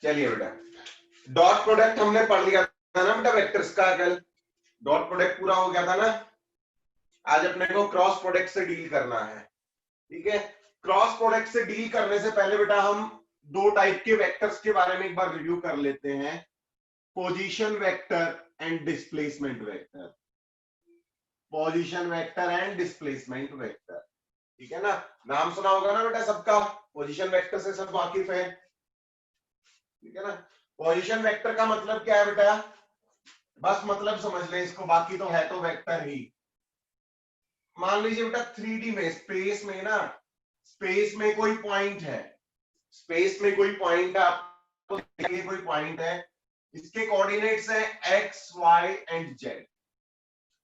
चलिए बेटा, dot product हमने पढ़ लिया था ना बेटा वेक्टर्स का, कल डॉट प्रोडक्ट पूरा हो गया था ना। आज अपने को क्रॉस प्रोडक्ट से डील करना है, ठीक है। क्रॉस प्रोडक्ट से डील करने से पहले बेटा हम दो टाइप के वेक्टर्स के बारे में एक बार रिव्यू कर लेते हैं, position vector and displacement vector. Position vector and displacement vector, ठीक है ना। नाम सुना होगा ना बेटा सबका, पोजीशन वेक्टर से सब वाकिफ है, ठीक है ना। पोजीशन वेक्टर का मतलब क्या है बेटा, बस मतलब समझ लें इसको, बाकी तो है तो वेक्टर ही। मान लीजिए बेटा 3D में, स्पेस में ना, स्पेस में कोई पॉइंट है, स्पेस में कोई पॉइंट है, आपको देखिए कोई पॉइंट है, इसके कोऑर्डिनेट्स है X Y and Z.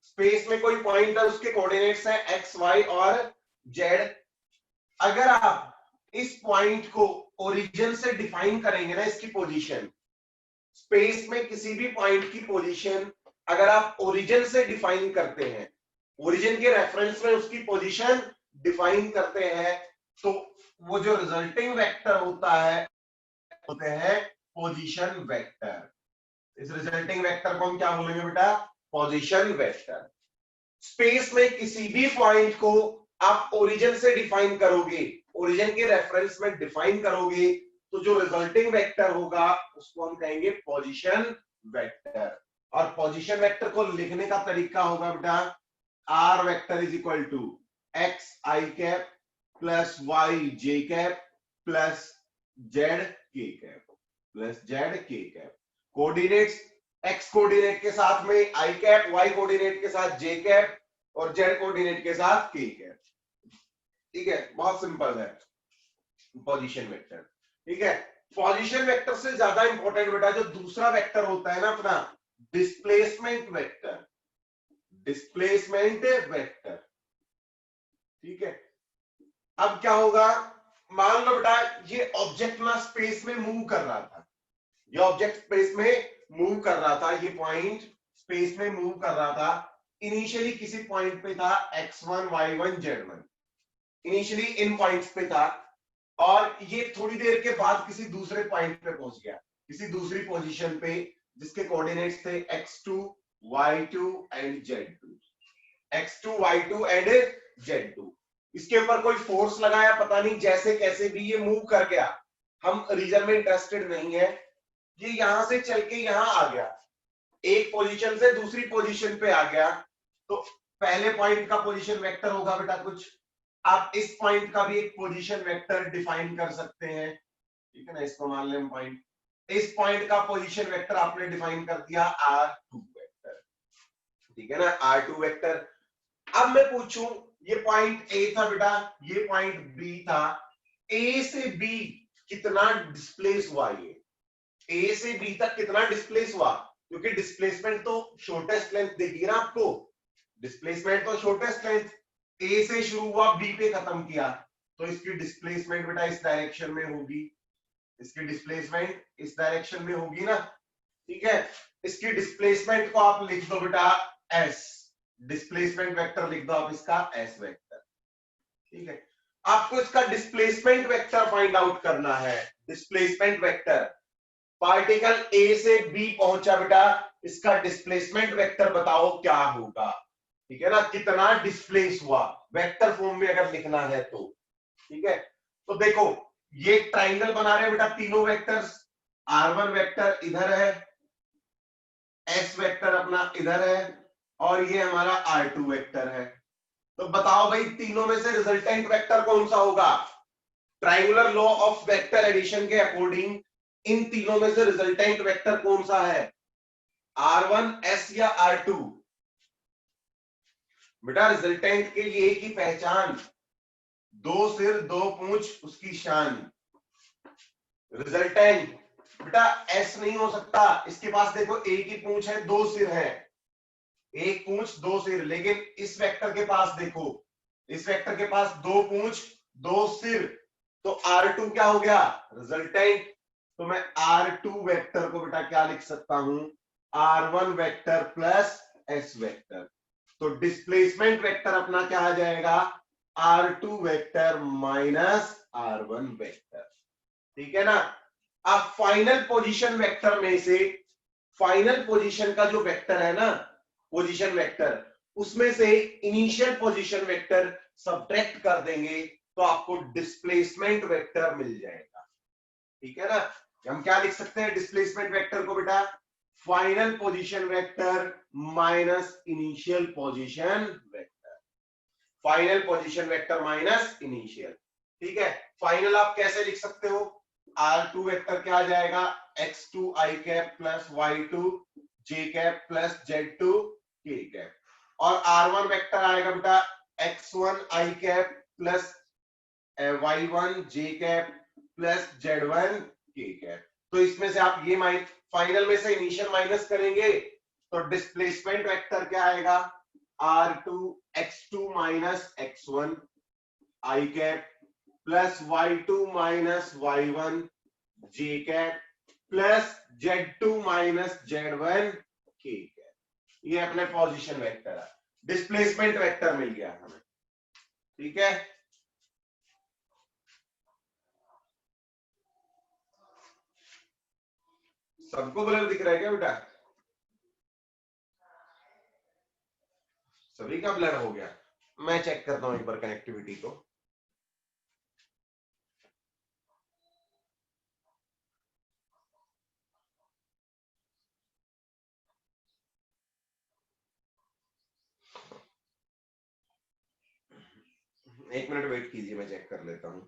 Space में कोई पॉइंट है, उसके कोऑर्डिनेट्स है एक्स वाई और जेड। अगर आप इस पॉइंट को ओरिजिन से डिफाइन करेंगे ना, इसकी पोजीशन, स्पेस में किसी भी पॉइंट की पोजीशन अगर आप ओरिजिन से डिफाइन करते हैं, ओरिजिन के रेफरेंस में उसकी पोजीशन डिफाइन करते हैं, तो वो जो रिजल्टिंग वेक्टर होता है होते हैं पोजीशन वेक्टर। इस रिजल्टिंग वेक्टर को हम क्या बोलेंगे बेटा, पोजीशन वेक्टर। स्पेस में किसी भी पॉइंट को आप ओरिजिन से डिफाइन करोगे, ओरिजिन के रेफरेंस में डिफाइन करोगे, तो जो रिजल्टिंग वेक्टर होगा उसको हम कहेंगे पोजीशन वेक्टर। और पोजीशन वेक्टर को लिखने का तरीका होगा बेटा, R vector is equal to X I cap plus Y J cap plus Z K cap plus Z K cap. Coordinates X coordinate के साथ में आई कैप, वाई कोऑर्डिनेट के साथ जे कैप और जेड कोऑर्डिनेट के साथ के cap, ठीक है। बहुत सिंपल है पोजीशन वेक्टर, ठीक है। पोजीशन वेक्टर से ज्यादा इंपॉर्टेंट बेटा जो दूसरा वेक्टर होता है ना अपना, डिस्प्लेसमेंट वेक्टर। डिस्प्लेसमेंट वेक्टर, ठीक है। अब क्या होगा, मान लो बेटा ये ऑब्जेक्ट ना स्पेस में मूव कर रहा था, ये ऑब्जेक्ट स्पेस में मूव कर रहा था, ये पॉइंट स्पेस में मूव कर रहा था। इनिशियली किसी पॉइंट पे था x1 y1 z1, initially in points पे था, और ये थोड़ी देर के बाद किसी दूसरे पॉइंट पे पहुंच गया, किसी दूसरी पोजीशन पे, जिसके कोऑर्डिनेट्स थे x2 y2 and z2, x2 y2 and z2। इसके ऊपर कोई फोर्स लगाया पता नहीं, जैसे कैसे भी ये मूव कर गया, हम रीजन में इंटरेस्टेड नहीं है। ये यहां से चल के यहां आ गया, एक पोजीशन से दूसरी पोजीशन पे आ गया, तो पहले पॉइंट का पोजीशन वेक्टर होगा बेटा कुछ, आप इस पॉइंट का भी एक पोजीशन वेक्टर डिफाइन कर सकते हैं, ठीक है ना। इसको मान लें पॉइंट, इस पॉइंट का पोजीशन वेक्टर आपने डिफाइन कर दिया R2 वेक्टर, ठीक है ना, R2 वेक्टर। अब मैं पूछूं, ये पॉइंट A था बेटा, ये पॉइंट B था, A से B कितना डिस्प्लेस हुआ, ये A से B तक कितना डिस्प्लेस हुआ, क्योंकि डिस्प्लेसमेंट तो शॉर्टेस्ट लेंथ देगी ना आपको, डिस्प्लेसमेंट तो शॉर्टेस्ट लेंथ, ए से शुरू हुआ बी पे खत्म किया, तो इसकी डिस्प्लेसमेंट बेटा इस डायरेक्शन में होगी, इसकी डिस्प्लेसमेंट इस डायरेक्शन में होगी ना, ठीक है। इसकी डिस्प्लेसमेंट को आप लिख दो बेटा एस, डिस्प्लेसमेंट वेक्टर लिख दो आप इसका एस वेक्टर, ठीक है। आपको इसका डिस्प्लेसमेंट वेक्टर फाइंड आउट करना है, डिस्प्लेसमेंट वेक्टर, पार्टिकल ए से बी पहुंचा बेटा, इसका डिस्प्लेसमेंट वेक्टर बताओ क्या होगा, ठीक है ना, कितना डिस्प्लेस हुआ, वेक्टर फॉर्म में अगर लिखना है तो, ठीक है। तो देखो ये ट्राइंगल बना रहे हैं बेटा तीनों वेक्टर्स, R1 वेक्टर इधर है, S वेक्टर अपना इधर है, और ये हमारा R2 वेक्टर है। तो बताओ भाई तीनों में से रिजल्टेंट वेक्टर कौन सा होगा, triangular law of vector addition के अकॉर्डिंग इन तीनों में से रिजल्टेंट वेक्टर कौन सा है, R1 S या R2? बेटा रिजल्टेंट के लिए की पहचान, दो सिर दो पूंछ उसकी शान। रिजल्टेंट बेटा एस नहीं हो सकता, इसके पास देखो एक ही पूंछ है दो सिर है, एक पूंछ दो सिर, लेकिन इस वेक्टर के पास देखो, इस वेक्टर के पास दो पूंछ दो सिर, तो R2 क्या हो गया, रिजल्टेंट। तो मैं R2 वेक्टर को बेटा क्या लिख सकता हूं, R1 vector plus S vector. तो डिस्प्लेसमेंट वेक्टर अपना क्या आ जाएगा, R2 vector minus R1 vector, ठीक है ना। आप फाइनल पोजीशन वेक्टर में से, फाइनल पोजीशन का जो वेक्टर है ना, पोजीशन वेक्टर, उसमें से इनिशियल पोजीशन वेक्टर सब्ट्रैक्ट कर देंगे तो आपको डिस्प्लेसमेंट वेक्टर मिल जाएगा। ठीक है ना। हम क्या लिख सकते हैं डिस्प्लेसमेंट वेक्टर को बेटा? Final position vector minus initial position vector, final position vector minus initial. ठीक है। फाइनल आप कैसे लिख सकते हो? R2 वेक्टर क्या आ जाएगा? X2 I cap plus Y2 J cap plus Z2 K cap, और R1 वेक्टर आएगा बेटा X1 I cap plus Y1 J cap plus Z1 K cap. तो इसमें से आप ये फाइनल में से इनिशियल माइनस करेंगे तो डिस्प्लेसमेंट वेक्टर क्या आएगा? R2 X2 minus X1 I cap plus Y2 minus Y1 J cap plus Z2 minus Z1 K cap. ये अपने पोजीशन वेक्टर है, डिस्प्लेसमेंट वेक्टर मिल गया हमें। ठीक है। सबको ब्लर दिख रहा है क्या बेटा? सभी का ब्लर हो गया? मैं चेक करता हूं एक बार कनेक्टिविटी को। एक मिनट वेट कीजिए, मैं चेक कर लेता हूं।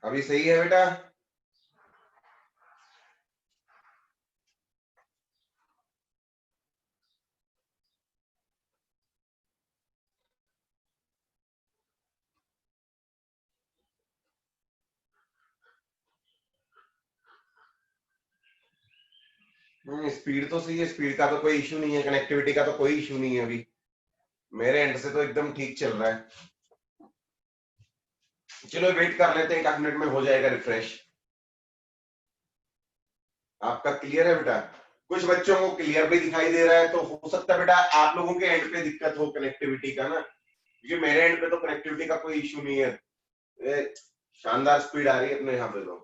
अभी सही है बेटा? स्पीड तो सही है, स्पीड का तो कोई इशू नहीं है, कनेक्टिविटी का तो कोई इशू नहीं है। अभी मेरे एंड से तो एकदम ठीक चल रहा है। चलो वेट कर लेते हैं, एक आध मिनट में हो जाएगा रिफ्रेश। आपका क्लियर है बेटा? कुछ बच्चों को क्लियर भी दिखाई दे रहा है, तो हो सकता है बेटा आप लोगों के एंड पे दिक्कत हो कनेक्टिविटी का ना, क्योंकि मेरे एंड पे तो कनेक्टिविटी का कोई इशू नहीं है। शानदार स्पीड आ रही है अपने यहाँ पे तो।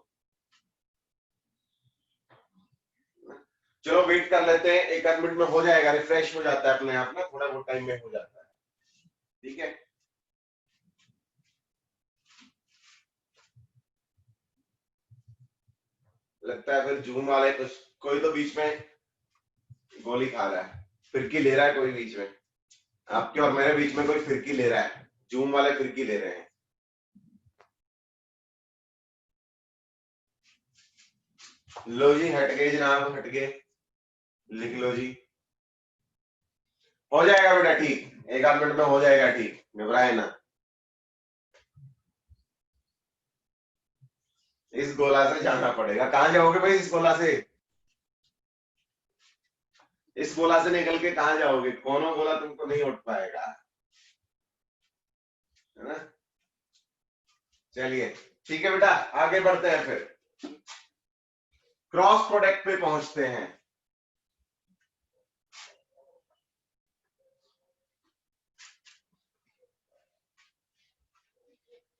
चलो वेट कर लेते हैं, एक आध मिनट में हो जाएगा, रिफ्रेश हो जाता है अपने आप ना, थोड़ा बहुत टाइम में हो जाता है। ठीक है। लगता है फिर जूम वाले कुछ, कोई तो बीच में गोली खा रहा है, फिरकी ले रहा है कोई बीच में। आपके और मेरे बीच में कोई फिरकी ले रहा है, जूम वाले फिरकी ले रहे हैं। लो जी, हट गए जनाब, हट गए, लिख लो जी। हो जाएगा बेटा ठीक, एक आध मिनट में हो जाएगा ठीक, घबराए ना। इस गोला से जाना पड़ेगा। कहाँ जाओगे भाई इस गोला से? इस गोला से निकल के कहाँ जाओगे? कोनो गोला तुमको नहीं उठ पाएगा, है ना। चलिए ठीक है बेटा, आगे बढ़ते हैं, फिर क्रॉस प्रोडक्ट पे पहुंचते हैं।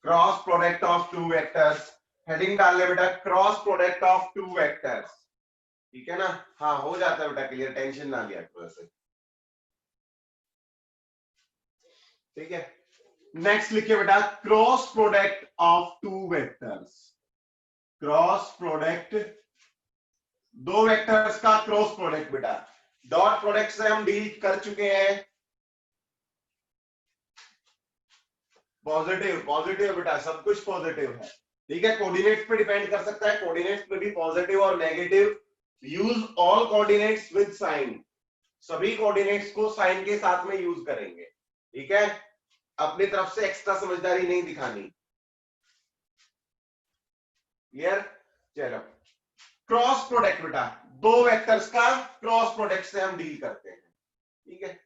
Cross product of two vectors, heading डाल ले बेटा, cross product of two vectors. ठीक है ना। हाँ हो जाता है बेटा क्लियर, टेंशन ना लिया थोड़ा सा। ठीक है। नेक्स्ट लिखिए बेटा, cross product of two vectors. Cross product, दो वेक्टर्स का क्रॉस प्रोडक्ट बेटा। डॉट प्रोडक्ट से हम डील कर चुके हैं। पॉजिटिव, पॉजिटिव बेटा, सब कुछ पॉजिटिव है। ठीक है। कोऑर्डिनेट्स पे डिपेंड कर सकता है, कोऑर्डिनेट्स पे भी पॉजिटिव और negative. Use all coordinates with sign, सभी कोऑर्डिनेट्स को साइन के साथ में यूज करेंगे। ठीक है। अपनी तरफ से एक्स्ट्रा समझदारी नहीं दिखानी। क्लियर? चलो, क्रॉस प्रोडक्ट बेटा, दो वेक्टर्स का क्रॉस प्रोडक्ट से हम डील करते हैं। ठीक है।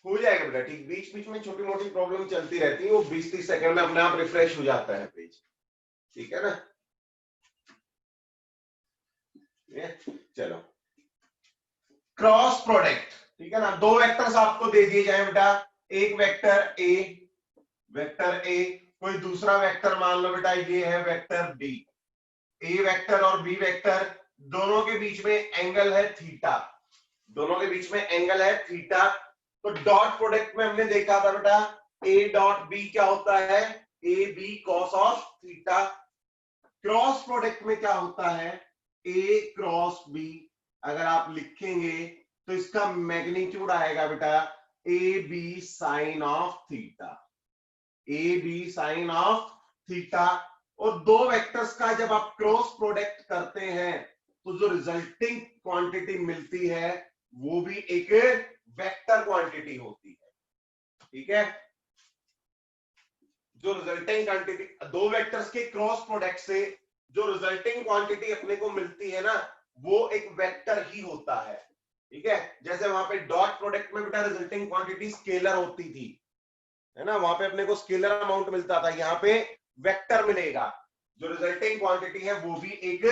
हो जाएगा बेटा, ठीक। बीच बीच में छोटी मोटी प्रॉब्लम चलती रहती है, वो 20-30 सेकंड में अपने आप रिफ्रेश हो जाता है पेज, ठीक है ना। चलो, क्रॉस प्रोडक्ट, ठीक है ना। दो वेक्टर्स आपको दे दिए जाए बेटा, एक वेक्टर ए, कोई दूसरा वेक्टर मान लो बेटा ये है वेक्टर बी। ए वेक्टर और बी वेक्टर दोनों के बीच में एंगल है थीटा, दोनों के बीच में एंगल है थीटा। तो डॉट प्रोडक्ट में हमने देखा था बेटा ए डॉट बी क्या होता है, A B cos of theta. Cross product में क्या होता है, ए क्रॉस बी। अगर आप लिखेंगे तो इसका मैग्नीट्यूड आएगा बेटा A B sine of theta, A B sine of theta. और दो वेक्टर्स का जब आप क्रॉस प्रोडक्ट करते हैं तो जो रिजल्टिंग क्वांटिटी मिलती है वो भी एक वेक्टर क्वांटिटी होती है, ठीक है। जो रिजल्टिंग क्वांटिटी, दो वेक्टर्स के क्रॉस प्रोडक्ट से जो रिजल्टिंग क्वांटिटी अपने को मिलती है ना, वो एक वेक्टर ही होता है, ठीक है। जैसे वहां पे डॉट प्रोडक्ट में बेटा रिजल्टिंग क्वांटिटी स्केलर होती थी, है ना, वहां पे अपने को स्केलर अमाउंट मिलता था, यहाँ पे वेक्टर मिलेगा। जो रिजल्टिंग क्वांटिटी है वो भी एक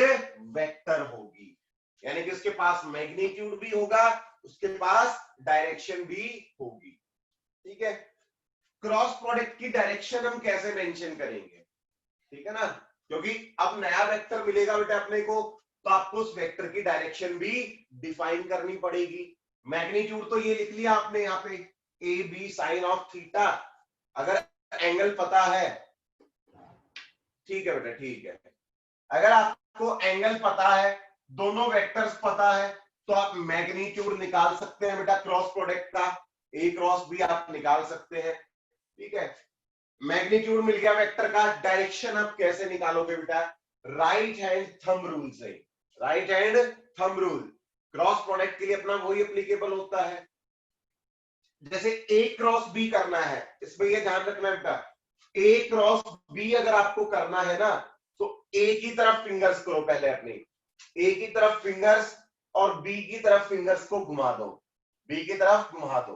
वेक्टर होगी, यानी कि उसके पास मैग्नीट्यूड भी होगा, उसके पास डायरेक्शन भी होगी, ठीक है। क्रॉस प्रोडक्ट की डायरेक्शन हम कैसे मेंशन करेंगे, ठीक है ना, क्योंकि अब नया वेक्टर मिलेगा बेटा अपने को, तो आपको उस वेक्टर की डायरेक्शन भी डिफाइन करनी पड़ेगी। मैग्नीट्यूड तो ये लिख लिया आपने यहाँ पे A B sine of theta, अगर एंगल पता है, ठीक है बेटा, ठीक है। अगर आपको एंगल पता है, दोनों वेक्टर्स पता है, तो आप मैग्नीट्यूड निकाल सकते हैं बेटा क्रॉस प्रोडक्ट का, ए क्रॉस बी आप निकाल सकते हैं, ठीक है। मैग्नीट्यूड मिल गया वेक्टर का, डायरेक्शन आप कैसे निकालोगे बेटा, राइट हैंड थंब रूल से, right hand thumb rule. Cross product के लिए अपना वही एप्लीकेबल होता है। जैसे ए क्रॉस बी करना है, इसमें ये ध्यान रखना बेटा, ए क्रॉस बी अगर आपको करना है ना, तो ए की तरफ फिंगर्स करो पहले अपनी, ए की तरफ फिंगर्स और बी की तरफ फिंगर्स को घुमा दो, बी की तरफ घुमा दो,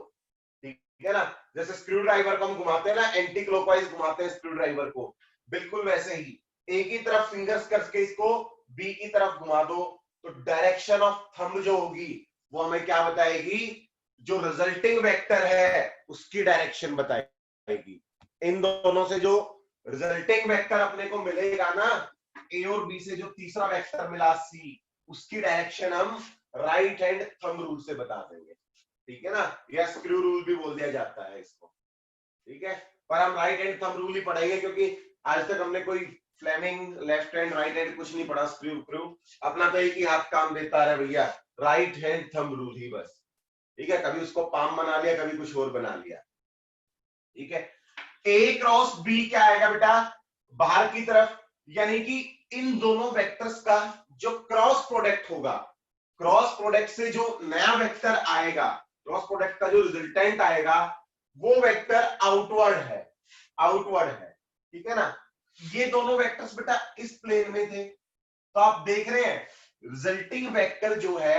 ठीक है ना। जैसे स्क्रू ड्राइवर को हम घुमाते हैं ना, एंटी क्लॉकवाइज घुमाते हैं स्क्रू ड्राइवर को, बिल्कुल वैसे ही ए की तरफ फिंगर्स करके इसको बी की तरफ घुमा दो, तो डायरेक्शन ऑफ थंब जो होगी वो हमें क्या बताएगी, जो रिजल्टिंग वेक्टर है उसकी डायरेक्शन बताएगी। इन दोनों से जो रिजल्टिंग वेक्टर अपने को मिलेगा ना, ए और बी से जो तीसरा वेक्टर मिला सी, उसकी डायरेक्शन हम राइट हैंड थंब रूल से बता देंगे, ठीक है ना, या स्क्रू रूल भी बोल दिया जाता है इसको, ठीक है। पर हम राइट हैंड थंब रूल ही पढ़ेंगे, क्योंकि आज तक हमने कोई Fleming left hand right hand कुछ नहीं पढ़ा, स्क्रू अपना तो एक ही हाथ काम देता है भैया, राइट हैंड थंब रूल ही बस, ठीक है। कभी उसको पाम बना लिया, कभी कुछ और बना लिया, ठीक है। ए क्रॉस बी क्या आएगा बेटा, बाहर की तरफ, यानी कि इन दोनों वेक्टर्स का जो क्रॉस प्रोडक्ट होगा, क्रॉस प्रोडक्ट से जो नया वेक्टर आएगा, क्रॉस प्रोडक्ट का जो रिजल्टेंट आएगा वो वेक्टर आउटवर्ड है, आउटवर्ड है, ठीक है ना। ये दोनों वेक्टर्स बेटा इस प्लेन में थे, तो आप देख रहे हैं रिजल्टिंग वेक्टर जो है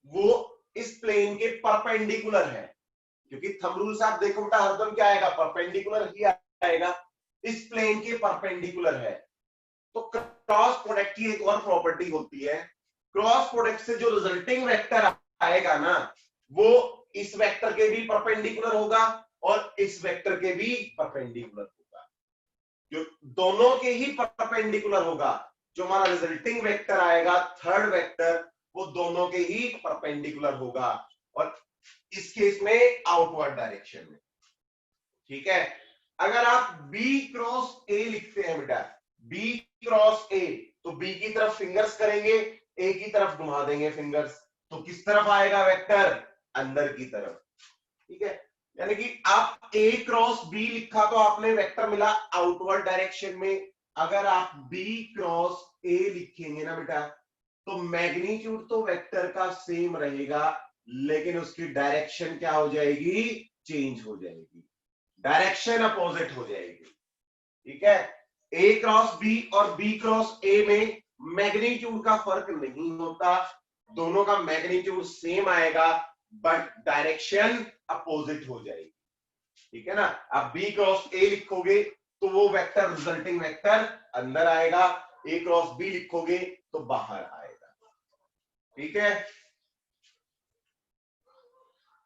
वो इस प्लेन के परपेंडिकुलर है, क्योंकि थंब रूल से आप देखो बेटा हरदम क्या आएगा, परपेंडिकुलर ही आएगा, इस प्लेन के परपेंडिकुलर है। तो क्रॉस प्रोडक्ट की एक और प्रॉपर्टी होती है, क्रॉस प्रोडक्ट से जो रिजल्टिंग वेक्टर आएगा ना, वो इस वेक्टर के भी परपेंडिकुलर होगा और इस वेक्टर के भी परपेंडिकुलर होगा, जो दोनों के ही परपेंडिकुलर होगा। जो हमारा रिजल्टिंग वेक्टर आएगा थर्ड वेक्टर, वो दोनों के ही परपेंडिकुलर होगा, और इस केस में आउटवर्ड डायरेक्शन में, ठीक है। अगर आप बी क्रॉस ए लिखते हैं बेटा, बी क्रॉस ए, तो बी की तरफ फिंगर्स करेंगे, ए की तरफ घुमा देंगे फिंगर्स, तो किस तरफ आएगा वेक्टर, अंदर की तरफ, ठीक है। यानी कि आप ए क्रॉस बी लिखा तो आपने वेक्टर मिला आउटवर्ड डायरेक्शन में, अगर आप बी क्रॉस ए लिखेंगे ना बेटा, तो मैग्नीट्यूड तो वेक्टर का सेम रहेगा, लेकिन उसकी डायरेक्शन क्या हो जाएगी, चेंज हो जाएगी, डायरेक्शन अपोजिट हो जाएगी, ठीक है। ए क्रॉस बी और बी क्रॉस ए में मैग्नीट्यूड का फर्क नहीं होता, दोनों का मैग्नीट्यूड सेम आएगा, बट डायरेक्शन अपोजिट हो जाएगी, ठीक है ना। आप बी क्रॉस ए लिखोगे तो वो वेक्टर रिजल्टिंग वेक्टर अंदर आएगा, ए क्रॉस बी लिखोगे तो बाहर आएगा, ठीक है।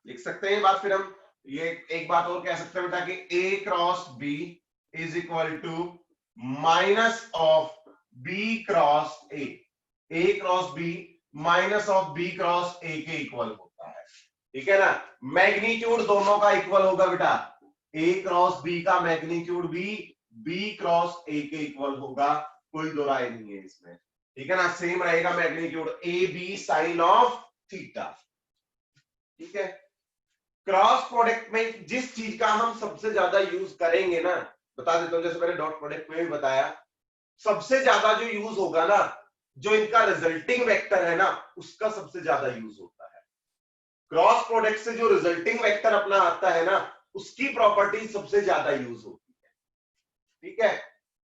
लिख सकते हैं बात। फिर हम ये एक बात और कह सकते हैं बेटा कि A cross B is equal to minus of B cross A cross B minus of B cross A के इक्वल होता है, ठीक है ना। मैग्नीट्यूड दोनों का इक्वल होगा बेटा, ए क्रॉस बी का मैग्नीट्यूड भी बी क्रॉस ए के इक्वल होगा, कोई दो राय नहीं है इसमें, ठीक है ना। सेम रहेगा magnitude A B sine of theta, ठीक है। क्रॉस प्रोडक्ट में जिस चीज का हम सबसे ज्यादा यूज करेंगे ना, बता देता हूं, जैसे मैंने डॉट प्रोडक्ट में भी बताया, सबसे ज्यादा जो यूज होगा ना, जो इनका रिजल्टिंग वेक्टर है ना, उसका सबसे ज्यादा यूज होता है। क्रॉस प्रोडक्ट से जो रिजल्टिंग वेक्टर अपना आता है ना, उसकी प्रॉपर्टी सबसे ज्यादा यूज होती है, ठीक है।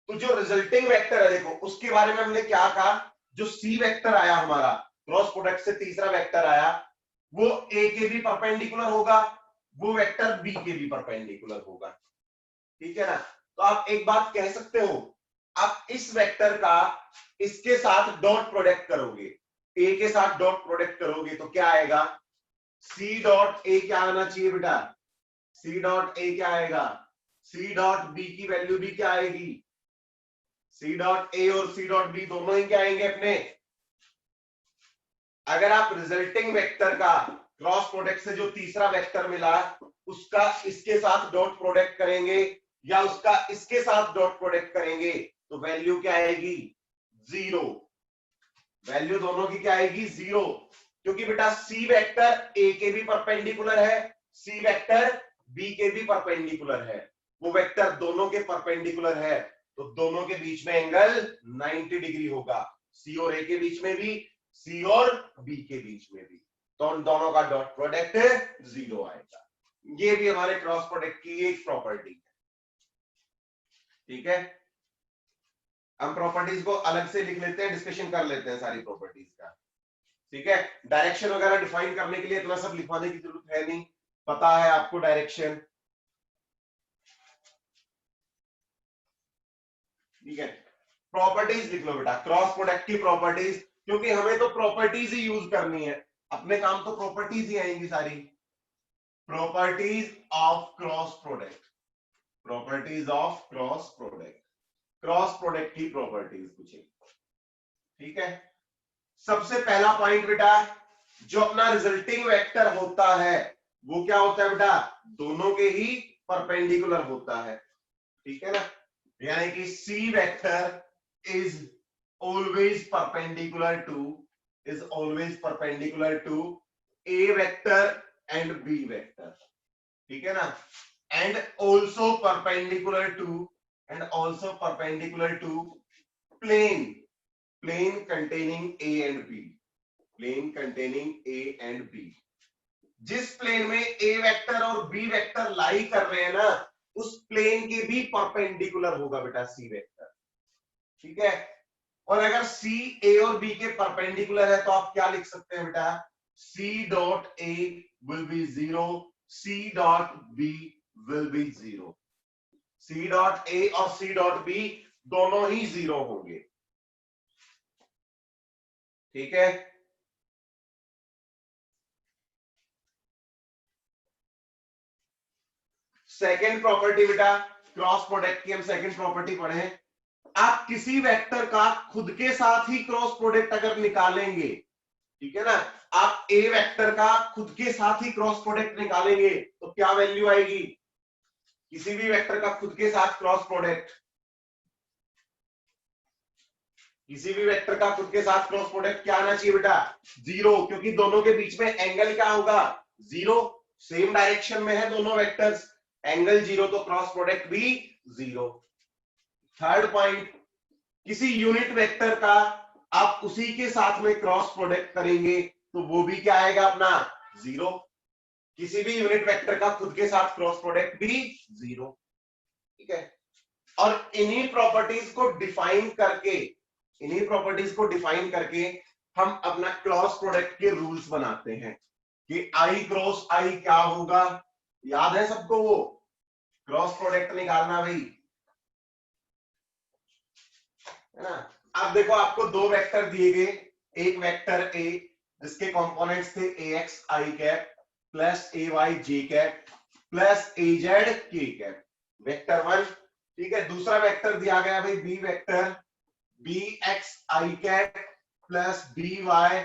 तो जो रिजल्टिंग वेक्टर है, देखो उसके बारे में हमने क्या कहा, जो सी वेक्टर आया हमारा क्रॉस प्रोडक्ट से, तीसरा वेक्टर आया, वो ए के भी परपेंडिकुलर होगा, वो वेक्टर बी के भी परपेंडिकुलर होगा, ठीक है ना। तो आप एक बात कह सकते हो, आप इस वेक्टर का इसके साथ डॉट प्रोडक्ट करोगे, ए के साथ डॉट प्रोडक्ट करोगे तो क्या आएगा, सी डॉट ए क्या आना चाहिए बेटा, सी डॉट ए क्या आएगा, सी डॉट बी की वैल्यू भी क्या आएगी, सी डॉट ए और सी डॉट बी दोनों ही क्या आएंगे अपने। अगर आप रिजल्टिंग वेक्टर का क्रॉस प्रोडक्ट से जो तीसरा वेक्टर मिला उसका इसके साथ डॉट प्रोडक्ट करेंगे या उसका इसके साथ डॉट प्रोडक्ट करेंगे तो वैल्यू क्या आएगी, जीरो। वैल्यू दोनों की क्या आएगी, जीरो, क्योंकि बेटा सी वेक्टर ए के भी परपेंडिकुलर है, सी वेक्टर बी के भी परपेंडिकुलर है, वो वेक्टर दोनों के परपेंडिकुलर है, तो दोनों के बीच में एंगल 90 डिग्री होगा, सी और ए के बीच में भी, सी और बी के बीच में भी, तो उन दोनों का डॉट प्रोडक्ट जीरो आएगा। ये भी हमारे क्रॉस प्रोडक्ट की एक प्रॉपर्टी है, ठीक है। हम प्रॉपर्टीज को अलग से लिख लेते हैं, डिस्कशन कर लेते हैं सारी प्रॉपर्टीज का, ठीक है। डायरेक्शन वगैरह डिफाइन करने के लिए इतना सब लिखवाने की जरूरत है नहीं, पता है आपको डायरेक्शन, ठीक है। प्रॉपर्टीज लिख लो बेटा, क्रॉस प्रोडक्ट की प्रॉपर्टीज, क्योंकि हमें तो प्रॉपर्टीज ही यूज करनी है, अपने काम तो प्रॉपर्टीज ही आएंगी सारी। Properties of cross product, properties of cross product, cross product की प्रॉपर्टीज पूछेगी, ठीक है। सबसे पहला पॉइंट बेटा, जो अपना रिजल्टिंग वेक्टर होता है वो क्या होता है बेटा, दोनों के ही परपेंडिकुलर होता है, ठीक है ना। यानी कि C vector is always perpendicular to A vector and B vector, ठीक है ना। And also perpendicular to plane containing A and B, जिस प्लेन में A वेक्टर और B वेक्टर लाई कर रहे हैं ना, उस प्लेन के भी परपेंडिकुलर होगा बेटा C वेक्टर, ठीक है। और अगर C A और B के परपेंडिकुलर है तो आप क्या लिख सकते हैं बेटा, C dot A will be zero, C dot B will be zero, C dot A और C डॉट B दोनों ही जीरो होंगे, ठीक है। सेकेंड प्रॉपर्टी बेटा, क्रॉस प्रोडक्ट की हम सेकेंड प्रॉपर्टी पढ़े, आप किसी वेक्टर का खुद के साथ ही क्रॉस प्रोडक्ट अगर निकालेंगे, ठीक है ना, आप ए वेक्टर का खुद के साथ ही क्रॉस प्रोडक्ट निकालेंगे तो क्या वैल्यू आएगी, किसी भी वेक्टर का खुद के साथ क्रॉस प्रोडक्ट, किसी भी वेक्टर का खुद के साथ क्रॉस प्रोडक्ट क्या आना चाहिए बेटा, जीरो, क्योंकि दोनों के बीच में एंगल क्या होगा, जीरो, सेम डायरेक्शन में है दोनों वेक्टर्स, एंगल जीरो तो क्रॉस प्रोडक्ट भी जीरो। थर्ड पॉइंट, किसी यूनिट वेक्टर का आप उसी के साथ में क्रॉस प्रोडक्ट करेंगे तो वो भी क्या आएगा अपना, जीरो, किसी भी यूनिट वेक्टर का खुद के साथ क्रॉस प्रोडक्ट भी जीरो, ठीक है। और इन्हीं प्रॉपर्टीज को डिफाइन करके हम अपना क्रॉस प्रोडक्ट के रूल्स बनाते हैं, कि आई क्रॉस आई क्या होगा, याद है सबको वो क्रॉस प्रोडक्ट निकालना भाई, है ना। अब देखो आपको दो वेक्टर दिए गए, एक वेक्टर ए जिसके कंपोनेंट्स थे ए x I cap plus A Y J cap plus A Z K cap, vector one. ठीक है, दूसरा वेक्टर दिया गया भाई B vector B x I cap plus B Y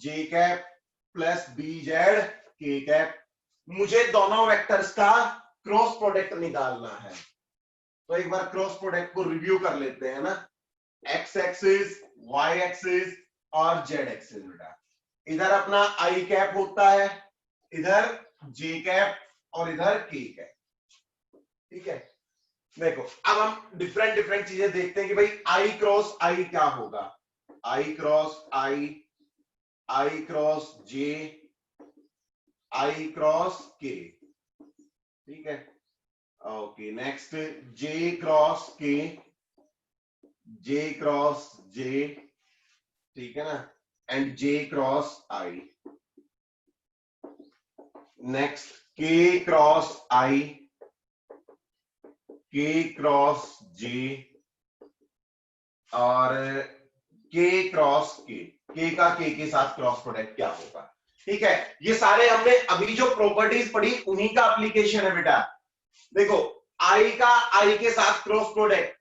J cap plus B Z K cap. मुझे दोनों vectors का cross product निकालना है, तो एक बार क्रॉस प्रोडक्ट को रिव्यू कर लेते हैं ना। एक्स एक्सिस वाई एक्सिस और जेड एक्सिस, बेटा इधर अपना आई कैप होता है, इधर जे कैप और इधर के कैप। ठीक है, देखो अब हम डिफरेंट डिफरेंट चीजें देखते हैं कि भाई आई क्रॉस आई क्या होगा, आई क्रॉस आई क्रॉस जे, आई क्रॉस के। ठीक है, ओके नेक्स्ट जे क्रॉस के, जे क्रॉस जे, ठीक है ना, and J cross I. Next के क्रॉस आई, के क्रॉस जे और के क्रॉस के का के साथ क्रॉस प्रोडक्ट क्या होगा। ठीक है, ये सारे हमने अभी जो प्रॉपर्टीज पढ़ी उन्हीं का एप्लीकेशन है बेटा। देखो आई का आई के साथ क्रॉस प्रोडक्ट,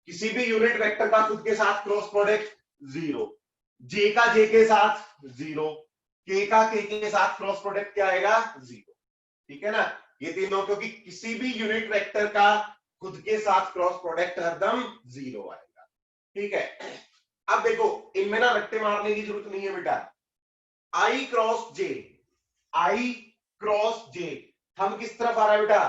किसी भी यूनिट वेक्टर का खुद के साथ क्रॉस प्रोडक्ट जीरो, जे का जे के साथ जीरो, के का के साथ क्रॉस प्रोडक्ट क्या आएगा जीरो। ठीक है ना, ये तीनों, क्योंकि किसी भी यूनिट वेक्टर का खुद के साथ क्रॉस प्रोडक्ट हरदम जीरो आएगा। ठीक है, अब देखो इनमें ना रट्टे मारने की जरूरत नहीं है बेटा। आई क्रॉस जे, आई क्रॉस जे, थंब किस तरफ आ रहा है बेटा,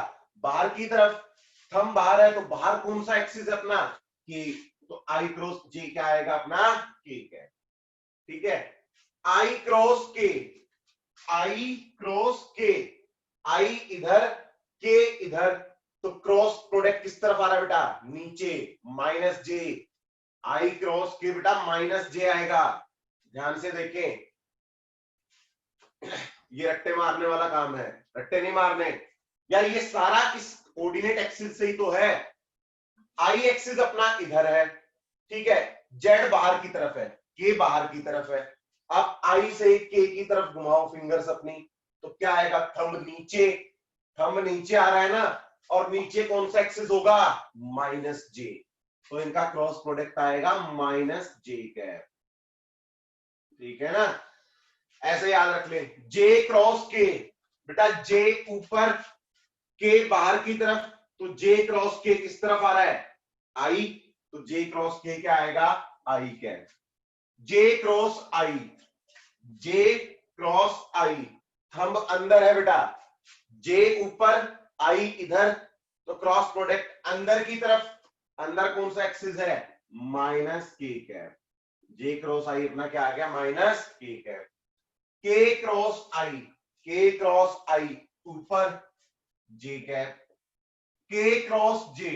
बाहर की तरफ। थंब बाहर है तो बाहर कौन सा एक्सिस है अपना, के, तो आई क्रॉस जे क्या आएगा अपना के है। ठीक है, आई क्रॉस के, आई क्रॉस के, आई इधर के इधर, तो क्रॉस प्रोडक्ट किस तरफ आ रहा है बेटा, नीचे, माइनस जे। आई क्रॉस के बेटा माइनस जे आएगा, ध्यान से देखें, ये रट्टे मारने वाला काम है, रट्टे नहीं मारने यार, ये सारा किस कोऑर्डिनेट एक्सिस से ही तो है। आई एक्सिस अपना इधर है, ठीक है, जेड बाहर की तरफ है, के बाहर की तरफ है। अब आई से के की तरफ घुमाओ फिंगर्स अपनी, तो क्या आएगा, थंब नीचे, थंब नीचे आ रहा है ना, और नीचे कौन सा एक्सिस होगा, माइनस जे, तो इनका क्रॉस प्रोडक्ट आएगा माइनस जे कैप। ठीक है ना, ऐसे याद रख ले, जे क्रॉस के, बेटा जे ऊपर के बाहर की तरफ, तो जे क्रॉस के किस तरफ आ रहा है, आई, तो जे क्रॉस के क्या आएगा, आई कैप। जे क्रॉस आई, जे क्रॉस आई, थंब अंदर है बेटा, जे ऊपर आई इधर, तो क्रॉस प्रोडक्ट अंदर की तरफ, अंदर कौन सा एक्सिस है, माइनस के कैप। जे क्रॉस आई अपना क्या आ गया, माइनस के कैप। के क्रॉस आई, के क्रॉस आई ऊपर जे कैप, के क्रॉस जे,